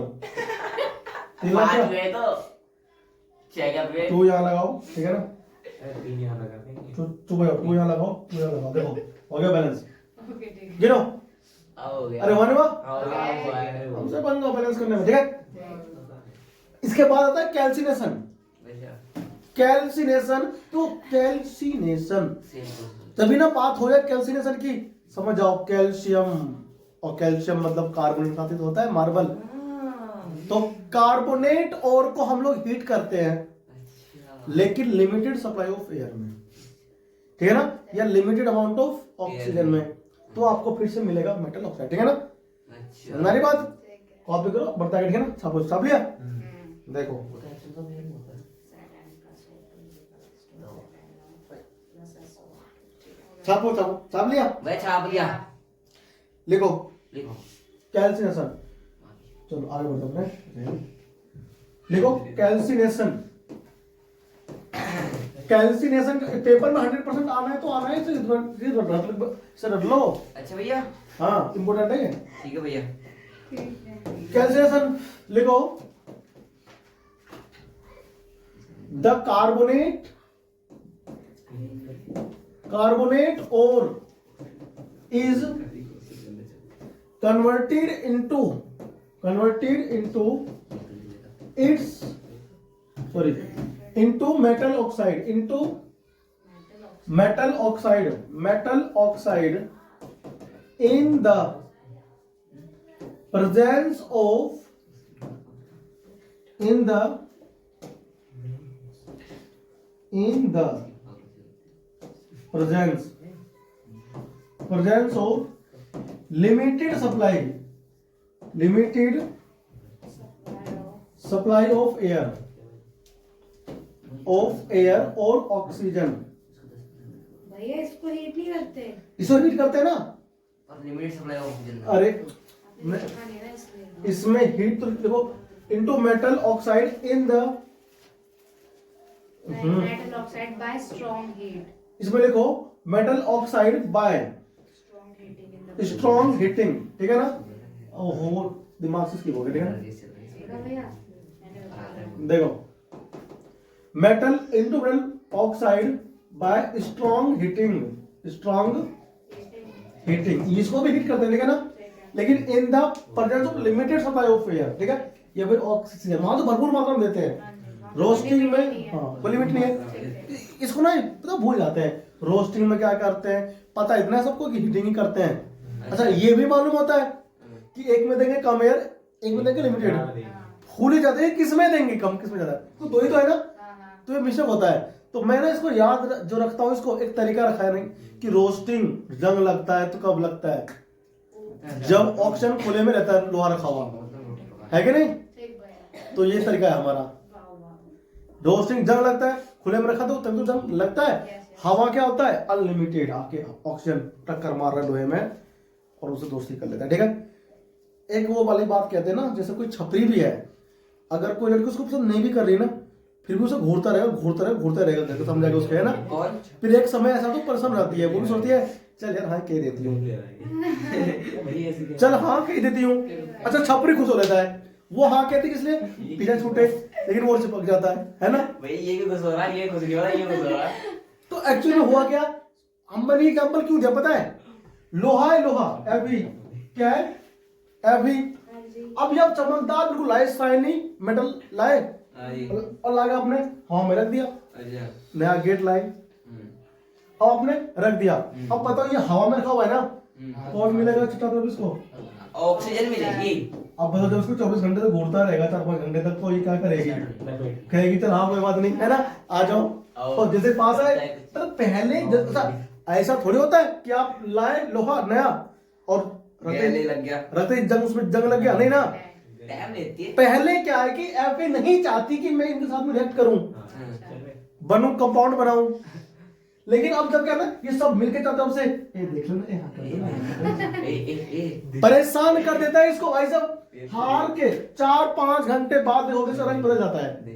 3 लगा 5 क्या? हुए तो 6 क्या हुए? 2 यहाँ लगाओ, ठीक है ना? 3 यहाँ लगा देंगे। 2 यहाँ लगाओ, 2 यहाँ लगाओ, देखो हो गया बैलेंस। ओके ठीक है। गिनो। हो गया। अरे वन हुआ, हो गया। हमसे पंगा बैलेंस करने में, ठीक है? इसके बाद आता है कैल्सिनेशन। अच्छा, कैल्सिनेशन, तो कैल्सिनेशन सेम प्रोसेस। तभी ना बात हो जाए कैल्सिनेशन की, समझ जाओ। कैल्शियम, और कैल्शियम मतलब कार्बोनेट के साथ ही तो होता है मार्बल। तो कार्बोनेट और को हम लोग हीट करते हैं, अच्छा, लेकिन लिमिटेड सप्लाई ऑफ एयर में, ठीक है ना, या लिमिटेड अमाउंट ऑफ ऑक्सीजन में, तो आपको फिर से मिलेगा मेटल ऑक्साइड, ठीक है ना? अच्छा। हमारी बात कॉपी करो, बढ़ता है, ठीक है ना? छापो, छाप लिया, देखो। वो तो एक्चुअली तो मेरे होता है। छापो, छापो, छाप लिया, मैं छाप लिया। लिखो लिखो। कैल्सिनेशन। चलो आगे बढ़ते हैं, लिखो कैल्सिनेशन। कैल्सिनेशन पेपर में 100% आना है तो आना है, इसे रख लो। अच्छा भैया, हाँ, इम्पोर्टेंट है ये। ठीक है भैया। कैल्सिनेशन लिखो, द कार्बोनेट और is converted into its into metal oxide in the presence of presence of limited supply of air or oxygen। भैया इसको हीट नहीं करते। इसको हीट करते हैं ना? और लिमिटेड सप्लाई ऑफ ऑक्सीजन। अरे अभी देखा नहीं ना इसलिए। इसमें हीट तो देखो, into metal oxide in the metal oxide bye strong heat. इसमें लिखो metal oxide bye strong heating in the strong heating, ठीक है ना? ओहो, दिमाग से स्किप हो गया, ठीक है ना? देखा भैया मैंने बताया। देखो, metal into metal oxide bye strong heating, इसको भी हीट करते हैं, ठीक है ना? लेकिन in the presence of limited supply of air, ठीक है? या फिर ऑक्सीजन, वहां तो भरपूर मात्रा में देते हैं। रोस्टिंग में हाँ, कोई लिमिट नहीं है। इसको ना पता भूल जाते हैं, रोस्टिंग में क्या करते हैं, पता इतना है सबको कि हीटिंग ही करते हैं। अच्छा, ये भी मालूम होता है कि एक में देंगे कम एयर, एक में देंगे लिमिटेड। भूल ही जाते हैं किस में देंगे कम, किस में ज्यादा, तो दो ही तो है ना, तो ये मिश्रण होता है। तो मैं ना इसको याद जो रखता हूँ, इसको एक तरीका रखा है नहीं कि रोस्टिंग जंग लगता है तो कब लगता है, जब ऑक्सीजन खुले में रहता है, लोहा रखा हुआ है कि नहीं? ठीक भैया। तो ये तरीका है हमारा। वाह वाह। रोस्टिंग जंग लगता है, खुले में रखा तो तभी तो जंग लगता है। हवा क्या होता है, अनलिमिटेड, आपके ऑक्सीजन टक्कर मार रहा है लोहे में और उसे दोस्ती कर लेता है, ठीक है? एक वो वाली बात कहते हैं ना, जैसे कोई छपरी भी है, अगर कोई लड़की उसको पसंद नहीं भी कर रही ना, फिर भी उसे घूरता रहेगा, देखो समझाएगा उसको, है ना? और फिर एक समय ऐसा तो परेशान रहती है, वो भी सोचती है चल यार हाँ कह देती हूँ, चल हाँ कह देती हूँ। अच्छा, छपरी खुश हो लेता है, वो हाँ कहती किस लिए, पीछे छूटे, लेकिन वो चिपक जाता है ना? भाई ये भी कुछ हो रहा है, ये कुछ नहीं हो रहा, ये कुछ हो रहा है। तो एक्चुअली में हुआ क्या, हमने एग्जाम्पल क्यों दिया पता है? लोहा है, लोहा Fe क्या है, Fe। हाँ जी। अब जब चमकदार बिल्कुल लाए, शाइनी मेटल लाए हाँ जी। और लागा आपने हवा में रख दिया, अच्छा। नया गेट लाए, अब आपने रख दिया। अब बताओ ये हवा में रखा हुआ है ना, कौन मिलेगा छुट्टा तो इसको? ऑक्सीजन मिलेगी। अब बताओ जब उसको 24 घंटे तक घूरता रहेगा, 4-5 घंटे तक, तो ये क्या करेगी? कहेगी चल हाँ कोई बात नहीं, है ना, आ जाओ। और जैसे पास आए तो पहले ऐसा थोड़ी होता है कि आप लाए लोहा नया और गैले लग गया, रखते जंग, उसमें जंग लग गया, नहीं ना। टाइम लेती है। पहले क्या है कि Fe नहीं चाहती कि मैं इनके साथ में रिएक्ट करूं, बनूं, कंपाउंड बनाऊं। लेकिन अब जब क्या है ना, ये सब मिलके तरफ से ये देख लेना, ये हाँ कर देना, परेशान कर देता है इसको भाई सब। हार के 4-5 घंटे बाद देखोगे इसका रंग बदल जाता है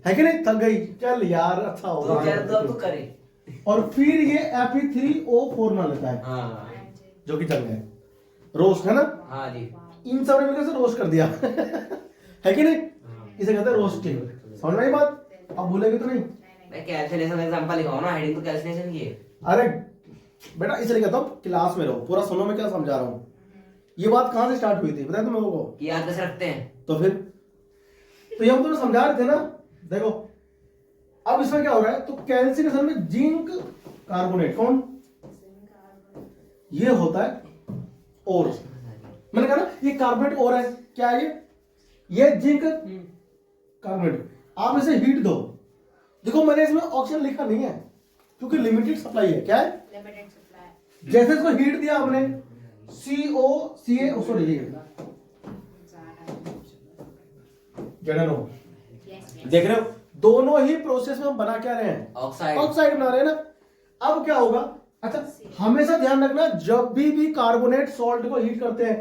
कि नहीं? थक गई, चल यार अच्छा होगा, तो करे। और फिर ये Fe3O4 बना लेता है, हाँ जो कि जंग है, रोस्ट है ना। हाँ जी। इन सब ने मिलकर रोस्ट कर दिया है कि नहीं? इसे कहते हैं रोस्टिंग। समझ में आई बात? अब भूलेगी तो नहीं। मैं कैलकुलेशन एग्जांपल लिखाऊं ना, हेडिंग तो कैलकुलेशन की है। अरे बेटा इसलिए कहता हूँ क्लास में रहो, पूरा सुनो मैं क्या समझा रहा हूँ। ये बात कहाँ से स्टार्ट हुई थी बताया तुम लोगों को? कि याद कैसे रखते हैं? तो फिर तो ये हम तुम्हें समझा रहे थे ना। देखो अब इसमें क्या हो रहा है, तो कैल्शियम के साथ में जिंक कार्बोनेट, कौन ये होता है और, मैंने कहा ना ये कार्बोनेट और है, क्या है ये जिंक कार्बोनेट। आप इसे हीट दो, देखो मैंने इसमें ऑप्शन लिखा नहीं है क्योंकि लिमिटेड सप्लाई है। क्या है? Limited supply. जैसे इसको हीट दिया हमने CO CA उसको लीजिए ZNO, देख रहे हो दोनों ही प्रोसेस में हम बना क्या रहे हैं? ऑक्साइड। ऑक्साइड बना रहे हैं ना। अब क्या होगा, अच्छा हमेशा ध्यान रखना जब भी कार्बोनेट सॉल्ट को हीट करते हैं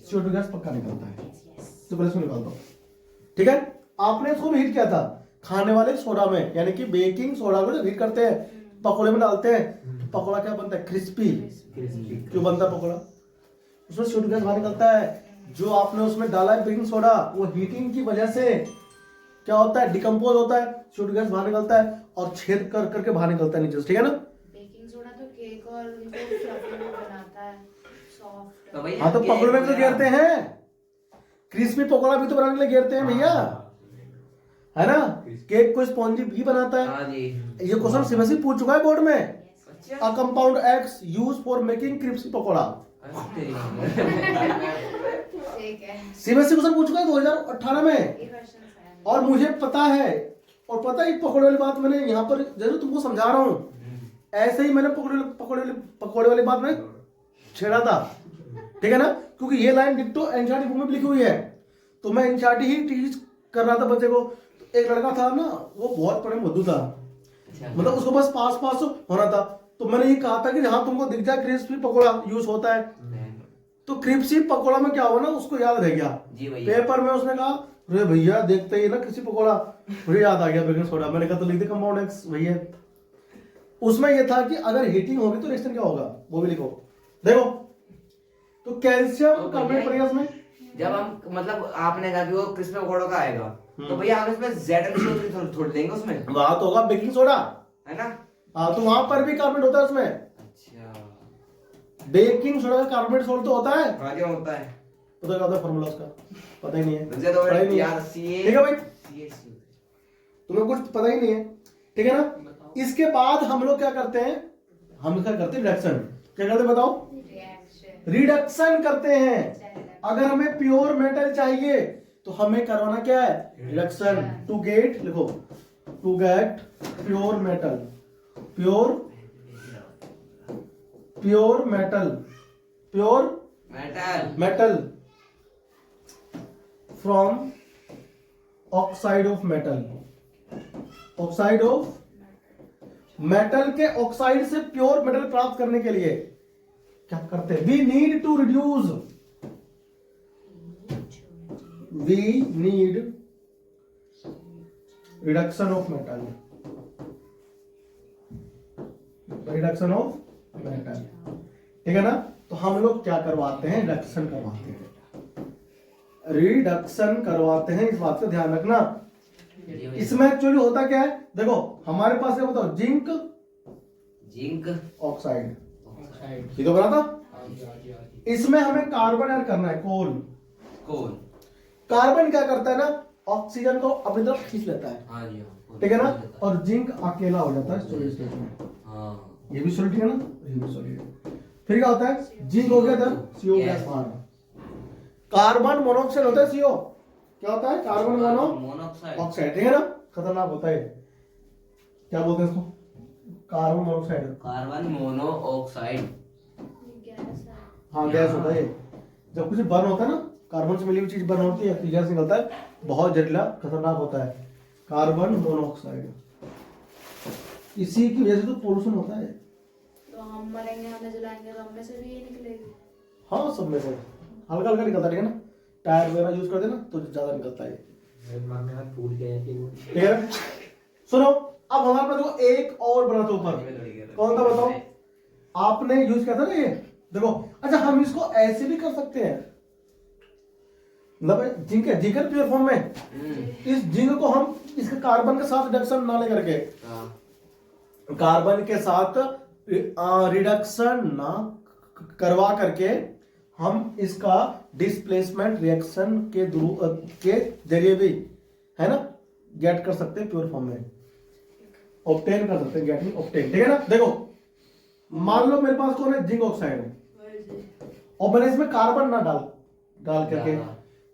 CO2 गैस पक्का निकलता है, तो पहले इसको निकाल दो। ठीक है, आपने इसको भी हीट किया था खाने वाले सोडा में, यानी कि बेकिंग सोडा को जब हीट करते हैं पकोड़े में डालते हैं तो पकोड़ा क्या बनता है? क्रिस्पी। क्यों बनता है पकोड़ा? उसमें CO2 गैस बाहर निकलता है। जो आपने उसमें डाला है बेकिंग सोडा, वो हीटिंग की वजह से क्या होता है? डिकम्पोज होता है, CO2 गैस बाहर निकलता है और छेद कर करके बाहर निकलता है नीचे से। ठीक है ना? बेकिंग सोडा तो केक और उनको फ्लफी बनाता है, सॉफ्ट। तो भैया हाँ तो पकोड़े में भी तो घेरते हैं, क्रिस्पी पकोड़ा भी तो बनाने के लिए घेरते हैं भैया, है ना? केक को स्पॉन्जी भी बनाता है। हाँ जी। ये क्वेश्चन सीबीएसई पूछ चुका है बोर्ड में। अच्छा। A compound X used for making crispy pakora. ठीक है, सीबीएसई क्वेश्चन पूछ चुका है 2018 में। ये क्वेश्चन है। और मुझे पता है, और पता है पकोड़े वाली बात मैंने यहाँ पर जरूर तुमको समझा रहा हूँ, ऐसे ही मैंने पकोड़े वाली बात में छेड़ा था। ठीक है ना? क्योंकि ये लाइन डिक्टो एनसीईआरटी बुक में लिखी हुई है, तो मैं एनसीईआरटी ही टीच कर रहा था बच्चे को। तो एक लड़का था ना, वो बहुत बड़े बुद्धू था, मतलब उसको बस पास पास होना था। तो मैंने ये कहा था कि हाँ तुमको दिख जाए क्रिस्पी पकोड़ा यूज होता है, तो क्रिस्पी पकोड़ा में क्या हुआ ना, उसको याद रह गया। जी भैया। पेपर में उसने कहा अरे भैया देखते ही ना क्रिस्पी पकोड़ा, मुझे याद आ गया बेकिंग सोडा। मैंने कहा तो लिख दे कंपाउंड एक्स भैया। उसमें ये था कि अगर हीटिंग होगी तो रिएक्शन क्या होगा वो भी लिखो। देखो तो कैल्शियम कार्बोनेट पड़ेगा इसमें। जब हम मतलब आपने कहा कि वो क्रिस्पी पकोड़ों का आएगा, तो भैया हम इसमें ZnCO3 थोड़ी देंगे उसमें, वहां तो होगा बेकिंग सोडा, है ना? हाँ तो वहां पर भी कार्बोनेट होता है उसमें। अच्छा। बेकिंग सोडा का कार्बोनेट सॉल्ट तो होता है, हाँ क्या होता है? पता क्या होता है फॉर्मूला उसका? पता ही नहीं है। मुझे तो पता ही नहीं यार है। CA ठीक है भाई, CaCO3। तुम्हें कुछ पता ही नहीं है। ठीक है ना? इसके बाद हम लोग क्या करते हैं, हम क्या करते हैं रिडक्शन। क्या करते हैं बताओ? रिएक्शन। रिडक्शन करते हैं। अगर हमें प्योर मेटल चाहिए तो हमें करवाना क्या है? रिडक्शन। टू गेट, लिखो to get pure metal, pure metal, pure metal from oxide of metal, oxide of metal के ऑक्साइड से प्योर मेटल प्राप्त करने के लिए क्या करते हैं? We need to reduce, we need reduction of metal, reduction of metal. ठीक है ना? तो हम लोग क्या करवाते हैं? रिडक्शन करवाते हैं, रिडक्शन करवाते हैं। इस बात का ध्यान रखना। इसमें एक्चुअली होता क्या है, देखो हमारे पास क्या बताओ, जिंक ऑक्साइड, ये तो बना था। इसमें हमें कार्बन ऐड करना है, कोल। कार्बन क्या करता है ना, ऑक्सीजन को अपनी तरफ खींच लेता है। हाँ जी। ठीक है ना? और जिंक अकेला हो जाता है सॉलिड स्टेट में। हाँ। ये भी सॉलिड है ना, ये भी सॉलिड है। फिर क्या होता है, जिंक हो गया था, CO गैस बाहर, कार्बन मोनोऑक्साइड होता है CO। क्या होता है? Carbon monoxide. ठीक है ना? खतरनाक होता है। क्या बोलते हैं इसको? Carbon monoxide. Carbon monoxide. Gas है। हाँ गैस होता है। जब कुछ बर्न होता है ना, कार्बन से मिली हुई चीज बर्न होती है तो गैस निकलता है, बहुत जहरीला खतरनाक होता है, कार्बन मोनोऑक्साइड। इसी की वजह से तो पोल्यूशन होता है। तो हम मरेंगे, हमें जलाएंगे तो हमें से भी ये निकलेगी। हाँ सब में से हल्का हल्का निकलता है। ठीक है ना? टायर वगैरह यूज करते हैं ना तो ज्यादा निकलता है। ठीक है? सुनो, अब हमारे पास देखो एक और बना था ऊपर, कौन था बताओ? आपने यूज किया था ना ये, देखो। अच्छा हम इसको ऐसे भी कर सकते हैं, मतलब जिंक है, जिंक प्योर फॉर्म में, इस जिंक को हम इसके कार्बन के साथ रिडक्शन ना लेकर के, कार्बन के साथ रिडक्शन ना करवा करके हम इसका डिस्प्लेसमेंट रिएक्शन के जरिए भी, है ना, गेट कर सकते हैं प्योर फॉर्म में, ऑब्टेन कर सकते हैं, गेटिंग ऑब्टेन, ठीक है ना। देखो मान लो मेरे पास कौन है, जिंक ऑक्साइड है, और मैंने इसमें कार्बन ना डाल करके,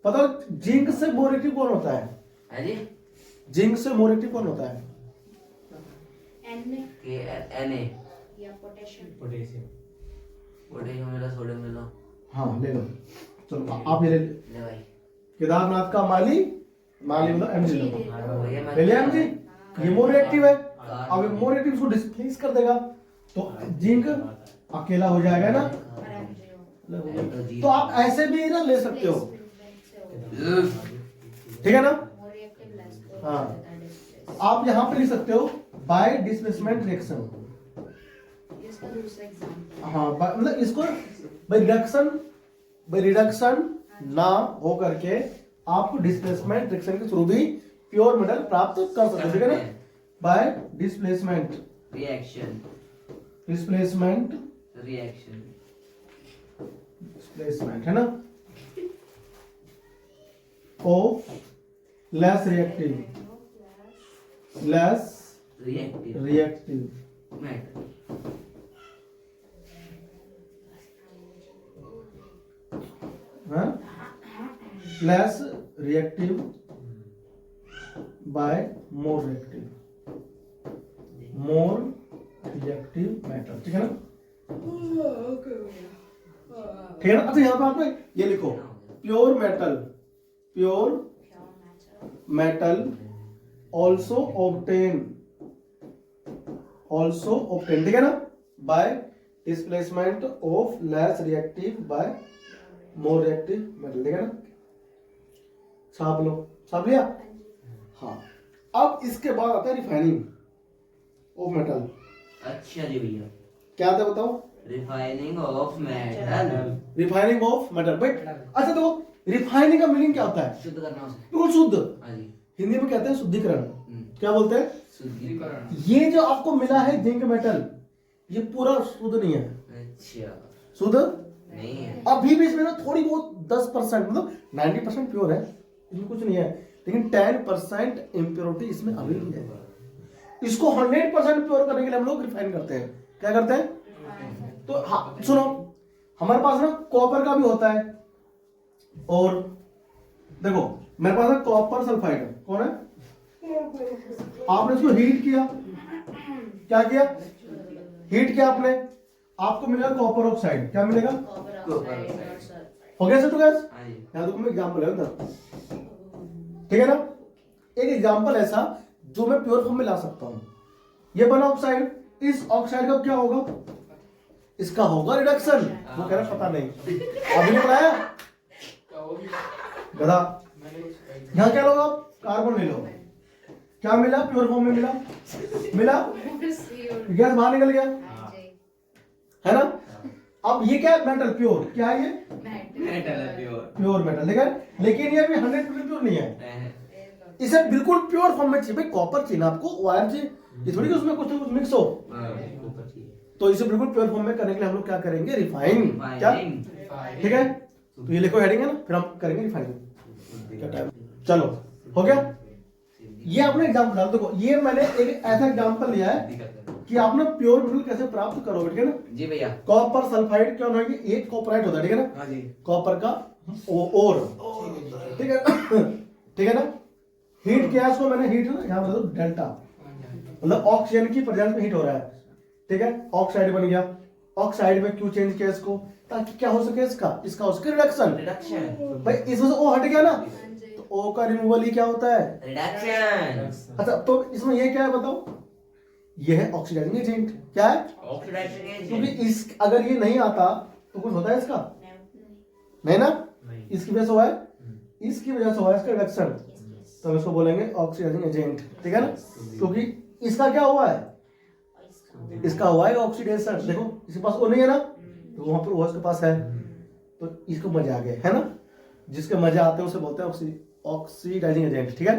पता जिंक से मोर एक्टिव कौन होता है, जिंक से मोर एक्टिव कौन होता है, Na या पोटेशियम। पोटेशियम। पोटेशियम मिला, सोडियम मिला। हाँ ले लो, चलो आप ये ले ले भाई। केदारनाथ का माली मतलब एमजी ले लो, भैया मैं- ले लिया एमजी, ये मोर एक्टिव है, अब ये मोर एक्टिव इसको डिस्प्लेस कर देगा, तो जिंक अकेला हो जाएगा ना, तो आप ऐसे भी ना ले सकते हो, ठीक है ना। हाँ आप यहाँ पे लिख सकते हो बाय डिस्प्लेसमेंट रिएक्शन, इसका दूसरा एग्जांपल। हाँ मतलब इसको बाय रिडक्शन ना हो करके आप डिस्प्लेसमेंट रिएक्शन के थ्रू भी प्योर मेटल प्राप्त कर सकते हो, ठीक है ना, बाय डिस्प्लेसमेंट रिएक्शन डिस्प्लेसमेंट है ना, of less reactive metal. Less reactive bye more reactive metal, ठीक है ना, ठीक है ना। अच्छा यहाँ पे आपको ये लिखो, प्योर मेटल ऑल्सो ऑब्टेन, ठीक है ना, bye displacement of less reactive bye more reactive metal, ठीक है ना। छाप लिया। हाँ अब इसके बाद आता है रिफाइनिंग ऑफ मेटल। अच्छा जी भैया, क्या था बताओ, रिफाइनिंग ऑफ मेटल, भाई। अच्छा देखो रिफाइनिंग का मीनिंग क्या होता है, शुद्ध करना उसे। बिल्कुल शुद्ध, हाँ जी। हिंदी में कहते हैं शुद्धिकरण, क्या बोलते हैं, शुद्धिकरण। ये जो आपको मिला है जिंक मेटल, ये पूरा शुद्ध नहीं है, अच्छा, शुद्ध नहीं है। अभी भी इसमें ना थोड़ी बहुत 10% मतलब 90% प्योर है, इसमें कुछ नहीं है, लेकिन 10% इम्प्योरिटी इसमें अभी भी है। इसको 100% प्योर करने के लिए हम लोग रिफाइन करते हैं, क्या करते हैं, तो हाँ सुनो, हमारे पास ना कॉपर का भी होता है, और देखो मेरे पास ना कॉपर सल्फाइड है, कौन है, आपने इसको हीट किया, क्या किया, हीट किया आपने, आपको मिलेगा कॉपर ऑक्साइड, क्या मिलेगा, हो गया सर, तो गैस हाँ जी। यहाँ देखो मैं एग्जाम्पल है उधर, ठीक है ना, एक एग्जाम्पल ऐसा जो मैं प्योर फॉर्म में ला सकता हूं, ये बना ऑक्साइड, इस ऑक्साइड का क्या होगा, इसका होगा रिडक्शन, वो कह रहा पता नहीं, अभी नहीं बनाया गधा, यहाँ क्या लोगे आप, कार्बन ले लो, क्या मिला प्योर फॉर्म में, मिला गैस बाहर निकल गया, है ना। अब ये क्या है, मेटल प्योर, क्या है ये, मेटल है प्योर मेटल, ठीक है, लेकिन ये भी 100% प्योर नहीं है, इसे बिल्कुल प्योर फॉर्म में चाहिए, भाई कॉपर चाहिए ना आपको, वायर चाहिए, ये थोड़ी कि उसमें कुछ ना कुछ मिक्स हो, तो इसे बिल्कुल प्योर फॉर्म में करने के लिए हम लोग क्या करेंगे, रिफाइन, क्या, ठीक है, तो ये लिखो हेडिंग है ना, फिर हम करेंगे रिफाइनिंग, क्या टाइम, चलो हो गया। ये आपने एग्जाम्पल डाल, देखो ये मैंने एक ऐसा एग्जाम्पल लिया है कि आप ना प्योर मेटल कैसे प्राप्त करोगे, ठीक है ना जी भैया। कॉपर सल्फाइड क्या होगा, एक कॉपराइट होता है, ठीक है ना, हाँ जी। कॉपर का ओर, ठीक है ठीक है ना, हीट किया इसको मैंने, हीट ना यहाँ मतलब डेल्टा, मतलब ऑक्सीजन की प्रेजेंस में हीट हो रहा है, ठीक है, ऑक्साइड बन गया, ऑक्साइड में क्यों चेंज किया इसको, ताकि क्या हो सके, इसका हो सके रिडक्शन, भाई इसमें से ओ हट गया ना, तो ओ का रिमूवल ही क्या होता है, रिडक्शन। अच्छा तो इसमें ये क्या है बताओ, ये है ऑक्सीडाइजिंग एजेंट, क्या है, ऑक्सीडाइजिंग क्योंकि इस अगर ये नहीं आता तो कुछ होता है इसका, नहीं ना, इसकी वजह से हुआ है, इसकी वजह से हुआ है इसका रिडक्शन, तो हम इसको बोलेंगे ऑक्सीडाइजिंग एजेंट, ठीक है ना, क्योंकि इसका क्या हुआ है, इसका हुआ है ऑक्सीडेशन, देखो इसके पास वो नहीं है ना, तो वहां पर वो इसके पास है, तो इसको मजा आ गया, है ना, जिसके मजे आते हैं उसे बोलते हैं ऑक्सीडाइजिंग एजेंट, ठीक है।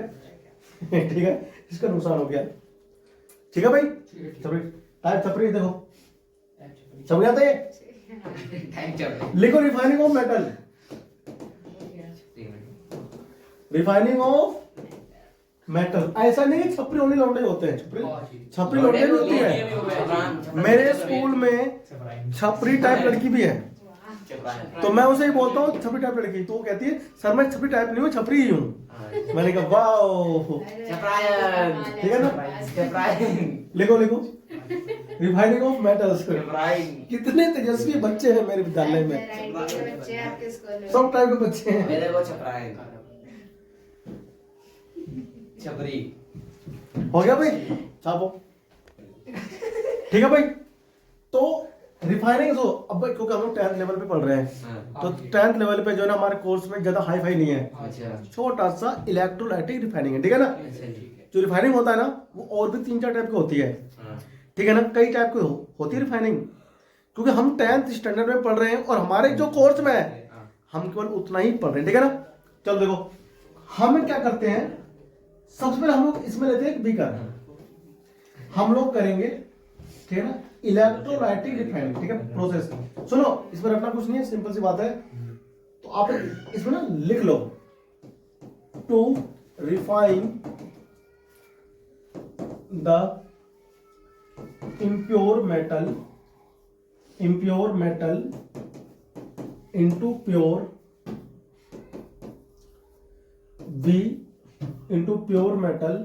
ठीक है, इसका नुकसान हो गया, ठीक है भाई। छपरी टाइप छपरी देखो, समझ आता है। लिखो refining of metal, refining of metal. ऐसा नहीं है छपरी ओनली लौंडे होते हैं, छपरी लौंडे भी होती है। मेरे स्कूल में छपरी टाइप लड़की भी है, तो मैं उसे ही बोलता हूँ छपरी टाइप लड़की, तो वो कहती है सर मैं छपरी टाइप नहीं हूँ, छपरी ही हूँ। मैंने कहा वाओ, ठीक है ना। लिखो लिखो रिफाइनिंग ऑफ मेटल्स। कितने तेजस्वी बच्चे हैं मेरे विद्यालय में, बच्चे आपके स्कूल में सब टाइप के बच्चे हैं। मेरे को छपरी हो गया भाई, छापो, ठीक है भाई। तो रिफाइनिंग जो अब भाई, क्योंकि हम लोग 10th लेवल पे पढ़ रहे हैं, तो 10th लेवल पे जो है ना हमारे कोर्स में ज्यादा हाई फाई नहीं है, अच्छा छोटा सा इलेक्ट्रोलाइटिक रिफाइनिंग है, ठीक है ना। जो रिफाइनिंग होता है ना वो और भी 3-4 टाइप की होती है, ठीक है ना, कई टाइप की होती है रिफाइनिंग। क्योंकि हम 10th स्टैंडर्ड में पढ़ रहे हैं और हमारे जो कोर्स में है हम केवल उतना ही पढ़ रहे हैं, ठीक है ना। चलो देखो हम क्या करते हैं, सबसे पहले हम लोग इसमें लेते हैं एक बीकर, हम लोग करेंगे, ठीक है ना, इलेक्ट्रोलाइटिक रिफाइनिंग, ठीक है। प्रोसेस सुनो, इसमें रखना कुछ नहीं है, सिंपल सी बात है। तो आप इसमें ना लिख लो, to refine the impure metal into pure, we into pure metal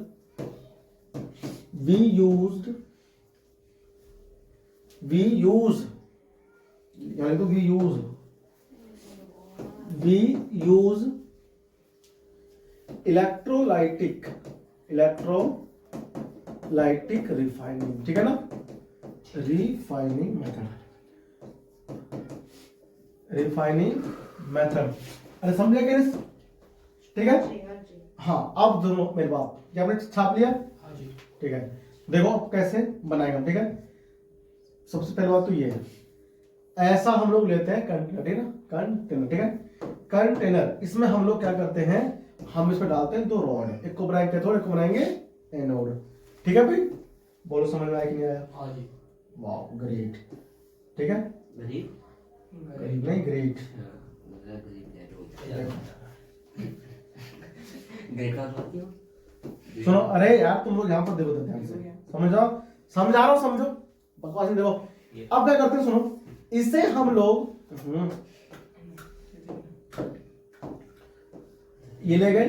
we use यानी तो we use इलेक्ट्रोलाइटिक रिफाइनिंग, ठीक है ना, रिफाइनिंग मेथड। अरे समझे क्या, ठीक है। हाँ अब दोनों मेरी बात, क्या आपने छाप लिया, ठीक है। देखो अब कैसे बनाएगा, ठीक है। सबसे पहले बात तो ये है, ऐसा हम लोग लेते हैं कंटेनर, ठीक है ना, कंटेनर, ठीक है। कंटेनर, इसमें हम लोग क्या करते हैं, हम इसमें डालते हैं 2 रॉड, एक को बनाएंगे कैथोड, एक को बनाएंगे एनोड, ठीक है भाई। बोलो समझ में आया कि नहीं आया? वाह ग्रेट, ठीक है। गरीब नहीं, ग्रेट। सुनो, अरे यार तुम लोग यहाँ पर देखो ध्यान से, समझो, समझा रहा हूँ, समझो, बकवास नहीं। देखो अब क्या करते हैं, सुनो, इसे हम लोग ये ले गए,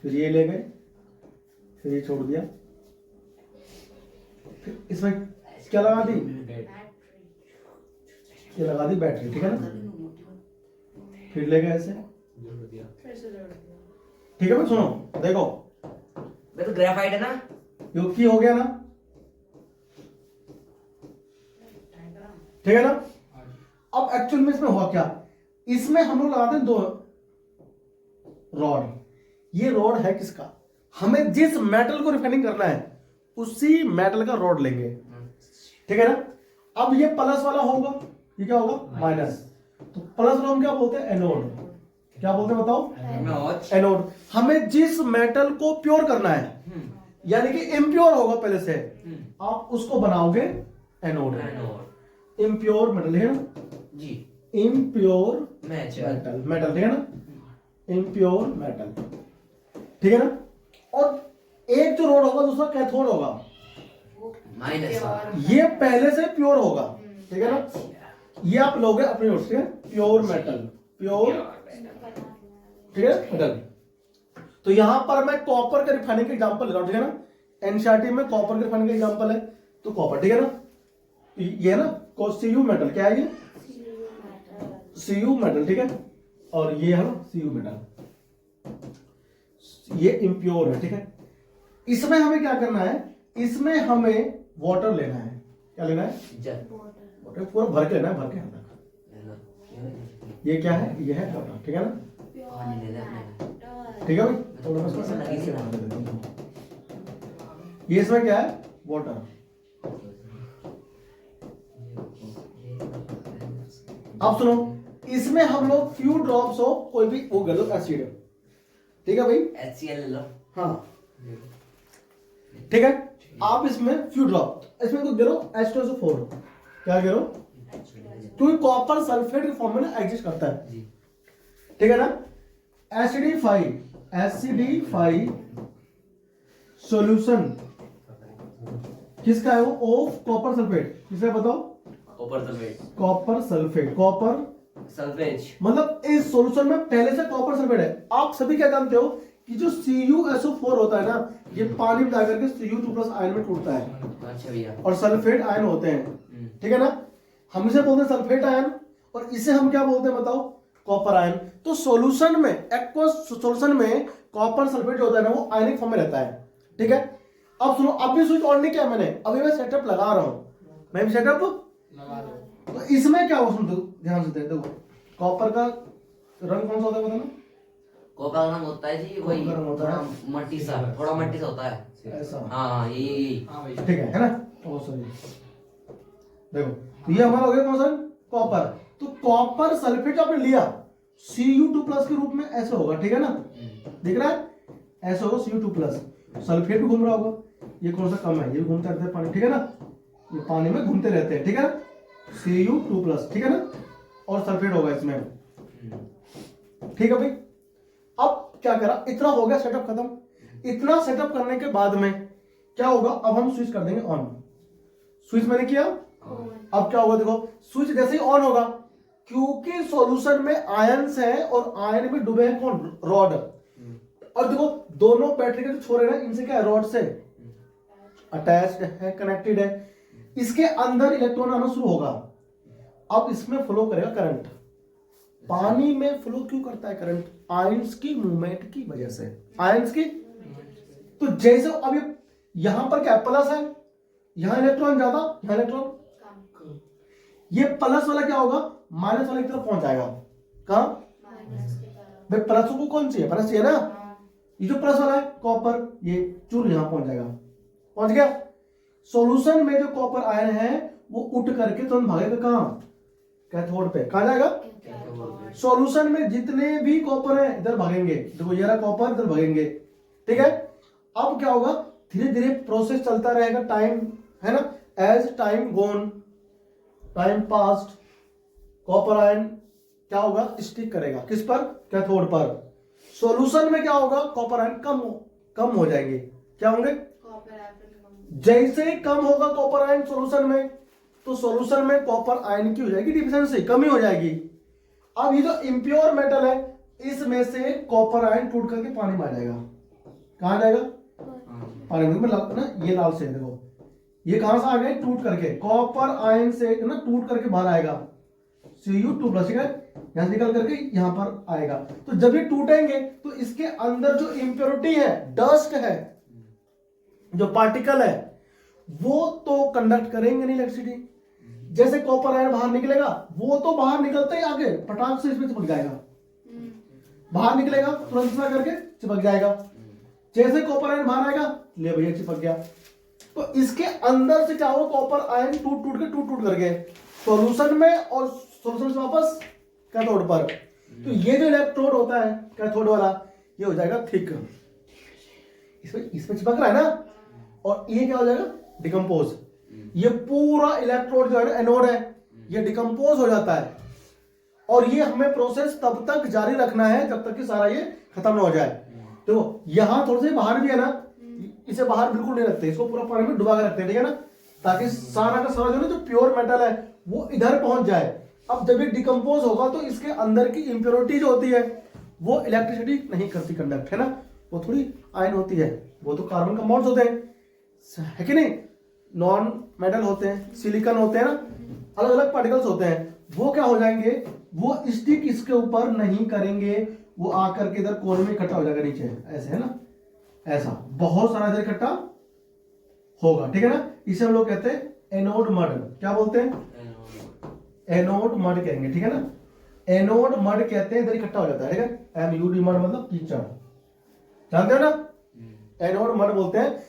फिर ये ले गए, फिर ये छोड़ दिया, फिर इसमें क्या लगा दी, ये लगा दी बैटरी, ठीक है ना। फिर ले गए ऐसे, ठीक है भाई। सुनो देखो, तो ग्रेफाइट है ना, योग की हो गया ना, ठीक है ना। अब एक्चुअल में इसमें हुआ क्या, इसमें हम लोग लगाते हैं 2 रॉड। ये रॉड है किसका, हमें जिस मेटल को रिफाइनिंग करना है उसी मेटल का रॉड लेंगे, ठीक है ना। अब ये प्लस वाला होगा, ये क्या होगा, माइनस। तो प्लस वाला हम क्या बोलते हैं, एनोड। क्या बोलते हैं बताओ, एनोड। हमें जिस मेटल को प्योर करना है, यानी कि इम्प्योर होगा पहले से, आप उसको बनाओगे एनोड। इम्प्योर मेटल है ना जी, इम्प्योर मेटल, ठीक है ना, इम्प्योर मेटल, ठीक है ना। और एक जो रोड होगा दूसरा कैथोड होगा, माइनस। ये पहले से प्योर होगा, ठीक है ना। ये आप लोगे अपने ओर से प्योर मेटल, प्योर, ठीक है मेटल। तो यहां पर मैं कॉपर का रिफाइनिंग का एग्जांपल ले रहा हूं, ठीक है ना। एनसीईआरटी में कॉपर के रिफाइनिंग का एग्जांपल है, तो कॉपर, ठीक है ना। ये है ना सीयू मेटल, क्या है ये, सीयू मेटल, ठीक है। और ये है ना सीयू मेटल, ये इम्प्योर है, ठीक है। इसमें हमें क्या करना है, इसमें हमें वाटर लेना है, क्या लेना है, वाटर पूरा भर के लेना है, भर के यहाँ तक। ये क्या है, ये है वाटर, ठीक है ना, ठीक है भाई। तो ये इसमें क्या है, वाटर। अब सुनो, इसमें हम लोग फ्यू ड्रॉप्स ऑफ कोई भी वो कर लो एसिड, ठीक है भाई। HCl ले लो। हाँ ठीक है, आप इसमें फ्यू ड्रॉप, इसमें कुछ गिरो H2SO4, क्या गिरो, क्योंकि कॉपर सल्फेट के फॉर्म में ना एग्जिस्ट करता है, जी। ठीक है ना। एसिडिफाई सॉल्यूशन किसका है वो, ऑफ कॉपर सल्फेट, किसका बताओ, copper sulphate. Copper sulphate, copper sulphate मतलब इस सॉल्यूशन में पहले से कॉपर सल्फेट है। आप सभी क्या जानते हो कि जो CuSO4 होता है ना, ये पानी में जाकर के Cu2+ आयन में टूटता है, अच्छा भैया। और सल्फेट आयन होते हैं, ठीक है ना। हम इसे बोलते हैं सल्फेट आयन, और इसे हम क्या बोलते हैं बताओ, कॉपर आयन। तो सॉल्यूशन में, एक्वस सॉल्यूशन में कॉपर सल्फेट जो होता है ना, वो आयनिक फॉर्म में रहता है, ठीक है। अब सुनो, अभी स्विच ऑन नहीं किया मैंने, अभी मैं सेटअप लगा रहा हूं, मैं सेटअप लगा दो। तो इसमें क्या हो, सुन दो ध्यान से देखो, कॉपर का रंग कौन सा होता है बताना, कॉपर का रंग होता है जी वही, कॉपर रंग होता थोड़ा है। मट्टी सा, थोड़ा मट्टी सा होता है। ऐसा, हाँ यही। हाँ भाई। ठीक है ना। ओ सॉरी, देखो तो ये हमारा हो गया कौन सा, कॉपर। तो कॉपर सल्फेट आपने लिया Cu2+ के रूप में, ऐसे होगा, ठीक है ना, दिख रहा है, ऐसे होगा Cu2+, सल्फेट भी घूम रहा होगा, ये कौन सा कम है, ये भी घूमते रहते हैं पानी, ठीक है ना, ये पानी में घूमते रहते हैं, ठीक है ना, Cu2+, ठीक है ना, और सल्फेट होगा इसमें, ठीक है भाई। अब क्या करा, इतना हो गया सेटअप खत्म। इतना सेटअप करने के बाद में क्या होगा, अब हम स्विच कर देंगे ऑन। स्विच मैंने किया, अब क्या होगा देखो, स्विच जैसे ही ऑन होगा, क्योंकि सॉल्यूशन में आयंस है और आयन में डूबे हैं कौन, रॉड, और देखो दोनों बैटरी के जो छोरे हैं इनसे क्या है, रॉड से अटैच्ड है, कनेक्टेड है, इसके अंदर इलेक्ट्रॉन आना शुरू होगा। अब इसमें फ्लो करेगा करंट। पानी में फ्लो क्यों करता है करंट, आयंस की मूवमेंट की वजह से, आयंस की। तो जैसे अब यहां पर क्या प्लस है, यहां इलेक्ट्रॉन ज्यादा, यहां इलेक्ट्रॉन, ये प्लस वाला क्या होगा, माइनस वाले की तरफ पहुंच जाएगा, कहां भाई, प्लस को कौन चाहिए, प्लस चाहिए ना, ये जो प्लस वाला है कॉपर, ये चूर यहां पहुंच जाएगा, पहुंच गया। सॉल्यूशन में जो कॉपर आयन है वो उठ करके तुरंत भागेगा कहां, कैथोड पे, कहां जाएगा, सॉल्यूशन में जितने भी कॉपर है इधर भागेंगे, देखो ये रहा कॉपर, इधर भागेंगे, ठीक है। अब क्या होगा, धीरे धीरे प्रोसेस चलता रहेगा, टाइम है ना, एज टाइम गोन, टाइम पास्ट, कॉपर आयन क्या होगा, स्टिक करेगा किस पर, कैथोड पर। सॉल्यूशन में क्या होगा, कॉपर आयन कम हो जाएंगे, क्या होंगे, जैसे ही कम होगा कॉपर आयन सॉल्यूशन में, तो सॉल्यूशन में कॉपर आयन की हो जाएगी डिफिशिएंसी, कमी हो जाएगी। अब ये जो इम्प्योर मेटल है, इसमें से कॉपर आयन टूट करके पानी में आ जाएगा, कहां जाएगा, पानी में ना, ये लाल से देखो, ये कहां से आ गए, टूट करके, कॉपर आयन से ना टूट करके बाहर आएगा, Cu2+, ठीक है, यहां निकल करके यहां पर आएगा। तो जब ये टूटेंगे तो इसके अंदर जो इम्प्योरिटी है, डस्ट है, जो पार्टिकल है, वो तो कंडक्ट करेंगे नहीं इलेक्ट्रिसिटी। जैसे कॉपर आयन बाहर निकलेगा, वो तो बाहर निकलते ही आगे पटाख से इसमें चिपक जाएगा, बाहर निकलेगा तुरंत में करके चिपक जाएगा। जैसे कॉपर आयन बाहर आएगा, ले भैया चिपक गया। तो इसके अंदर से क्या होगा, कॉपर आयन टूट करके सॉल्यूशन में, और सॉल्यूशन से वापस कैथोड पर। तो ये जो इलेक्ट्रोड होता है कैथोड वाला, ये हो जाएगा थिक, इसमें चिपक रहा है ना, और ये क्या हो जाएगा, डिकम्पोज। ये पूरा इलेक्ट्रोड जो है ना, एनोड है, ये डिकम्पोज हो जाता है। और ये हमें प्रोसेस तब तक जारी रखना है जब तक कि सारा ये खत्म ना हो जाए। तो यहां थोड़े से बाहर भी है ना, इसे बाहर बिल्कुल नहीं रखते, इसको पूरा पानी में डुबा के रखते हैं, ठीक है ना, ताकि सारा का सारा जो ना, जो प्योर मेटल है वो इधर पहुंच जाए। अब जब ये डिकम्पोज होगा तो इसके अंदर की इंप्योरिटी जो होती है वो इलेक्ट्रिसिटी नहीं करती कंडक्ट, है ना, वो थोड़ी आयन होती है, वो तो कार्बन कंपाउंड्स होते हैं, है कि नहीं, नॉन मेटल होते हैं, सिलिकॉन होते हैं ना, अलग अलग पार्टिकल्स होते हैं, वो क्या हो जाएंगे, वो स्टिक इसके ऊपर नहीं करेंगे, वो आकर के इधर कोने में इकट्ठा हो जाएगा नीचे, ऐसे है ना, ऐसा बहुत सारा इधर इकट्ठा होगा, ठीक है ना। इसे हम लोग कहते हैं एनोड मड, क्या बोलते हैं, एनोड मड कहेंगे, ठीक है ना, एनोड मड कहते हैं, इधर इकट्ठा हो जाता है, ठीक है, MUD मड मतलब कीचड़, जानते हो ना, एनोड मड बोलते हैं,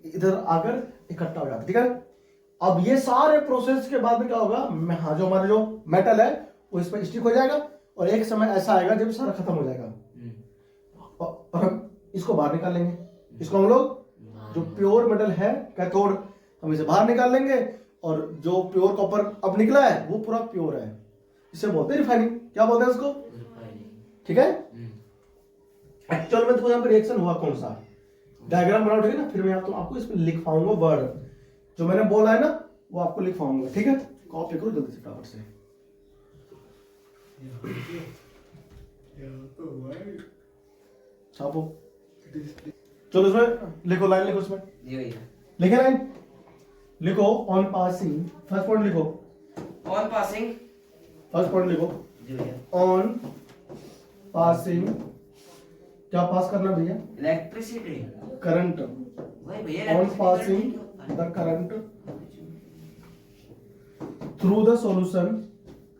इधर आकर इकट्ठा हो जाता है, ठीक है। अब ये सारे प्रोसेस के बाद में क्या होगा, हाँ, जो हमारा जो मेटल है वो इस पर स्टिक हो जाएगा और एक समय ऐसा आएगा जब सारा खत्म हो जाएगा और हम इसको बाहर निकाल लेंगे। इसको हम लोग जो प्योर मेटल है कैथोड हम इसे बाहर निकाल लेंगे और जो प्योर कॉपर अब निकला है वो पूरा प्योर है, इसे बोलते हैं रिफाइनिंग। क्या बोलते हैं इसको? ठीक है। एक्चुअल में तो यहाँ पे रिएक्शन हुआ कौन सा, डायग्राम बनाओ, ठीक है ना। फिर मैं आपको इसमें लिख पाऊंगा वर्ड जो मैंने बोला है ना वो आपको लिख पाऊंगा, ठीक है। कॉपी करो जल्दी से फटाफट से। छापो, चलो इसमें लिखो, लाइन लिखो इसमें, जी भैया लिखे लाइन लिखो। ऑन पासिंग, फर्स्ट पॉइंट लिखो, ऑन पासिंग, फर्स्ट पॉइंट लिखो। जी भैया ऑन पासिंग, क्या पास करना भैया? Electricity, current. वही भैया on passing the current through the solution,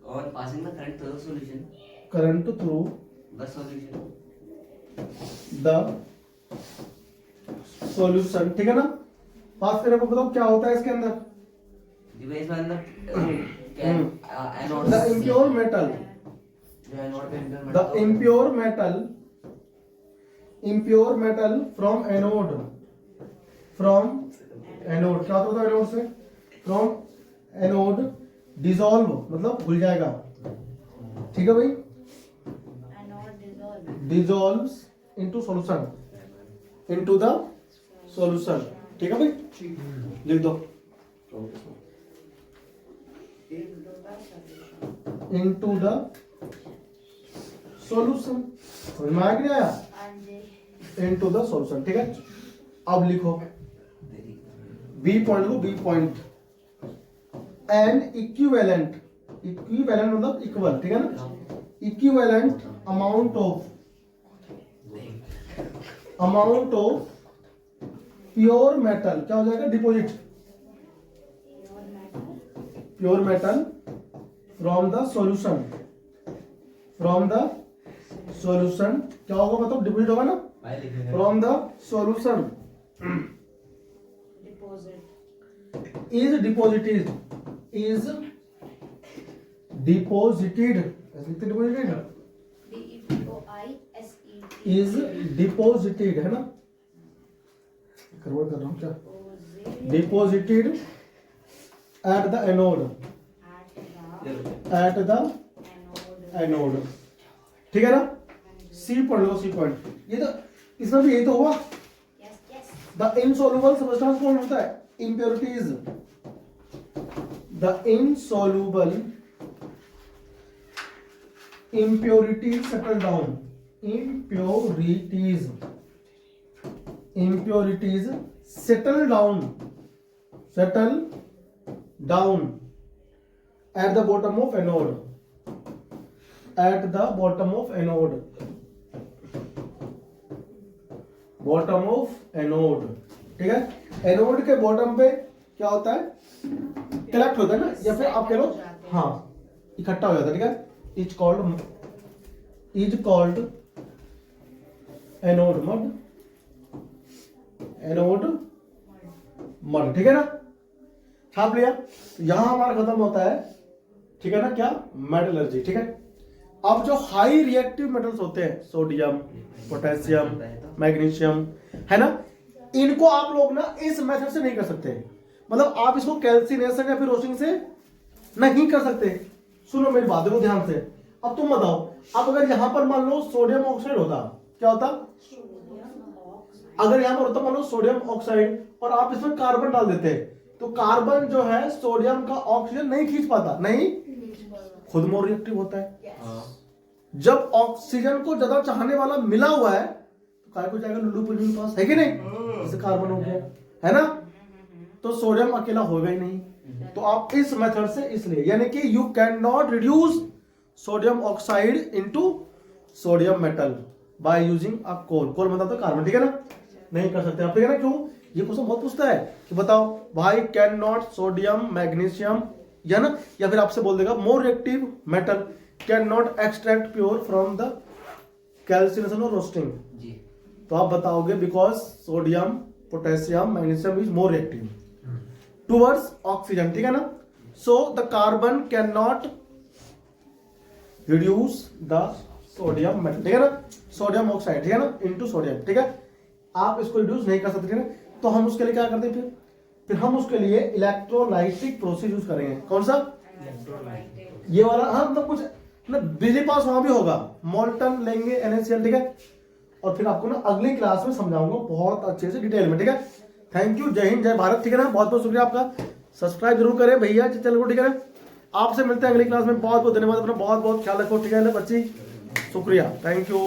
on passing the current through the solution, current through the solution, the solution, ठीक है ना। पास करने पर बताओ क्या होता है इसके अंदर? जी भैया इसमें अंदर एनोड, द इम्प्योर मेटल, जो एनोड पे the impure metal from anode, क्या होता है एनोड से? फ्रॉम एनोड डिसॉल्व, मतलब घुल जाएगा, ठीक है भाई। Dissolves into solution, into the solution, ठीक है भाई। लिख दो इनटू द सॉल्यूशन, समझ में आया कि नहीं आया? इनटू द सॉल्यूशन, ठीक है। अब लिखो बी पॉइंट, लिखो B point. N equivalent, equivalent मतलब इक्वल, ठीक है ना। Equivalent amount of pure metal, क्या हो जाएगा? Deposit, pure metal from the solution, क्या होगा मतलब? डिपॉजिट होगा ना, from the solution is deposited, is deposited है ना, करवट कर रहा हूँ क्या? deposited at the anode, ठीक है ना। सी पॉइंट लो, सी पॉइंट, ये तो इसमें भी यही तो हुआ। द इनसॉल्युबल सबस्टेंस कौन होता है? impurities, the insoluble impurities settle down, impurities settle down at the bottom of anode, ठीक है। एनोड के बॉटम पे क्या होता है? कलेक्ट होता है ना, या फिर आप कह लो हाँ इकट्ठा हो जाता है, ठीक है। इज कॉल्ड एनोड मड, ठीक है ना। छाप लिया। यहां हमारा खत्म होता है, ठीक है ना, क्या? मेटलर्जी, ठीक है। अब जो हाई रिएक्टिव मेटल्स होते हैं, सोडियम, पोटेशियम, मैग्नीशियम, है ना, इनको आप लोग ना इस मेथड से नहीं कर सकते। मतलब आप इसको कैल्सिनेशन या फिर रोस्टिंग से नहीं कर सकते। सुनो मेरी बात को ध्यान से। अब तुम बताओ, अब अगर यहां पर मान लो सोडियम ऑक्साइड होता, क्या होता? अगर यहां पर होता मान लो सोडियम ऑक्साइड और आप इसमें कार्बन डाल देते, तो कार्बन जो है सोडियम का ऑक्सीजन नहीं खींच पाता, नहीं, खुद मोर रिएक्टिव होता है। जब ऑक्सीजन को ज्यादा चाहने वाला मिला हुआ है तो काय को जाएगा लुल्लू पुल्लू के पास, है कि नहीं? जैसे कार्बन हो गया, है ना, तो सोडियम अकेला होगा ही नहीं। तो आप इस मेथड से, इसलिए यानी कि you can not reduce sodium oxide into sodium metal by using a coal मतलब तो कार्बन, ठीक है ना, नहीं कर सकते आप, ठीक है ना। क्यों? ये क्वेश्चन बहुत पूछता है कि बताओ भाई कैन नॉट सोडियम मैग्नीशियम, या ना, या फिर आपसे बोल देगा more reactive metal can not extract pure from the calcination और रोस्टिंग। तो आप बताओगे because sodium, potassium, magnesium is more reactive towards oxygen, ठीक है ना। So the carbon can not reduce the sodium metal, ठीक है ना, सोडियम ऑक्साइड, ठीक है ना, इनटू सोडियम, ठीक है। आप इसको रिड्यूस नहीं कर सकते, ठीक है, तो हम उसके लिए क्या करते हैं, फिर हम उसके लिए इलेक्ट्रोलाइटिक प्रोसेस यूज करेंगे। कौन सा? ये वाला, हाँ, मतलब कुछ ना बिजली पास वहां भी होगा, मोल्टन लेंगे NaCl, ठीक है, और फिर आपको ना अगली क्लास में समझाऊंगा बहुत अच्छे से डिटेल में, ठीक है। थैंक यू, जय हिंद, जय भारत, ठीक है ना, बहुत बहुत शुक्रिया आपका। सब्सक्राइब जरूर करें भैया चैनल को, ठीक है ना। आपसे मिलते हैं अगली क्लास में, बहुत बहुत धन्यवाद, अपना बहुत बहुत ख्याल रखो, ठीक है ना बच्ची, शुक्रिया, थैंक यू।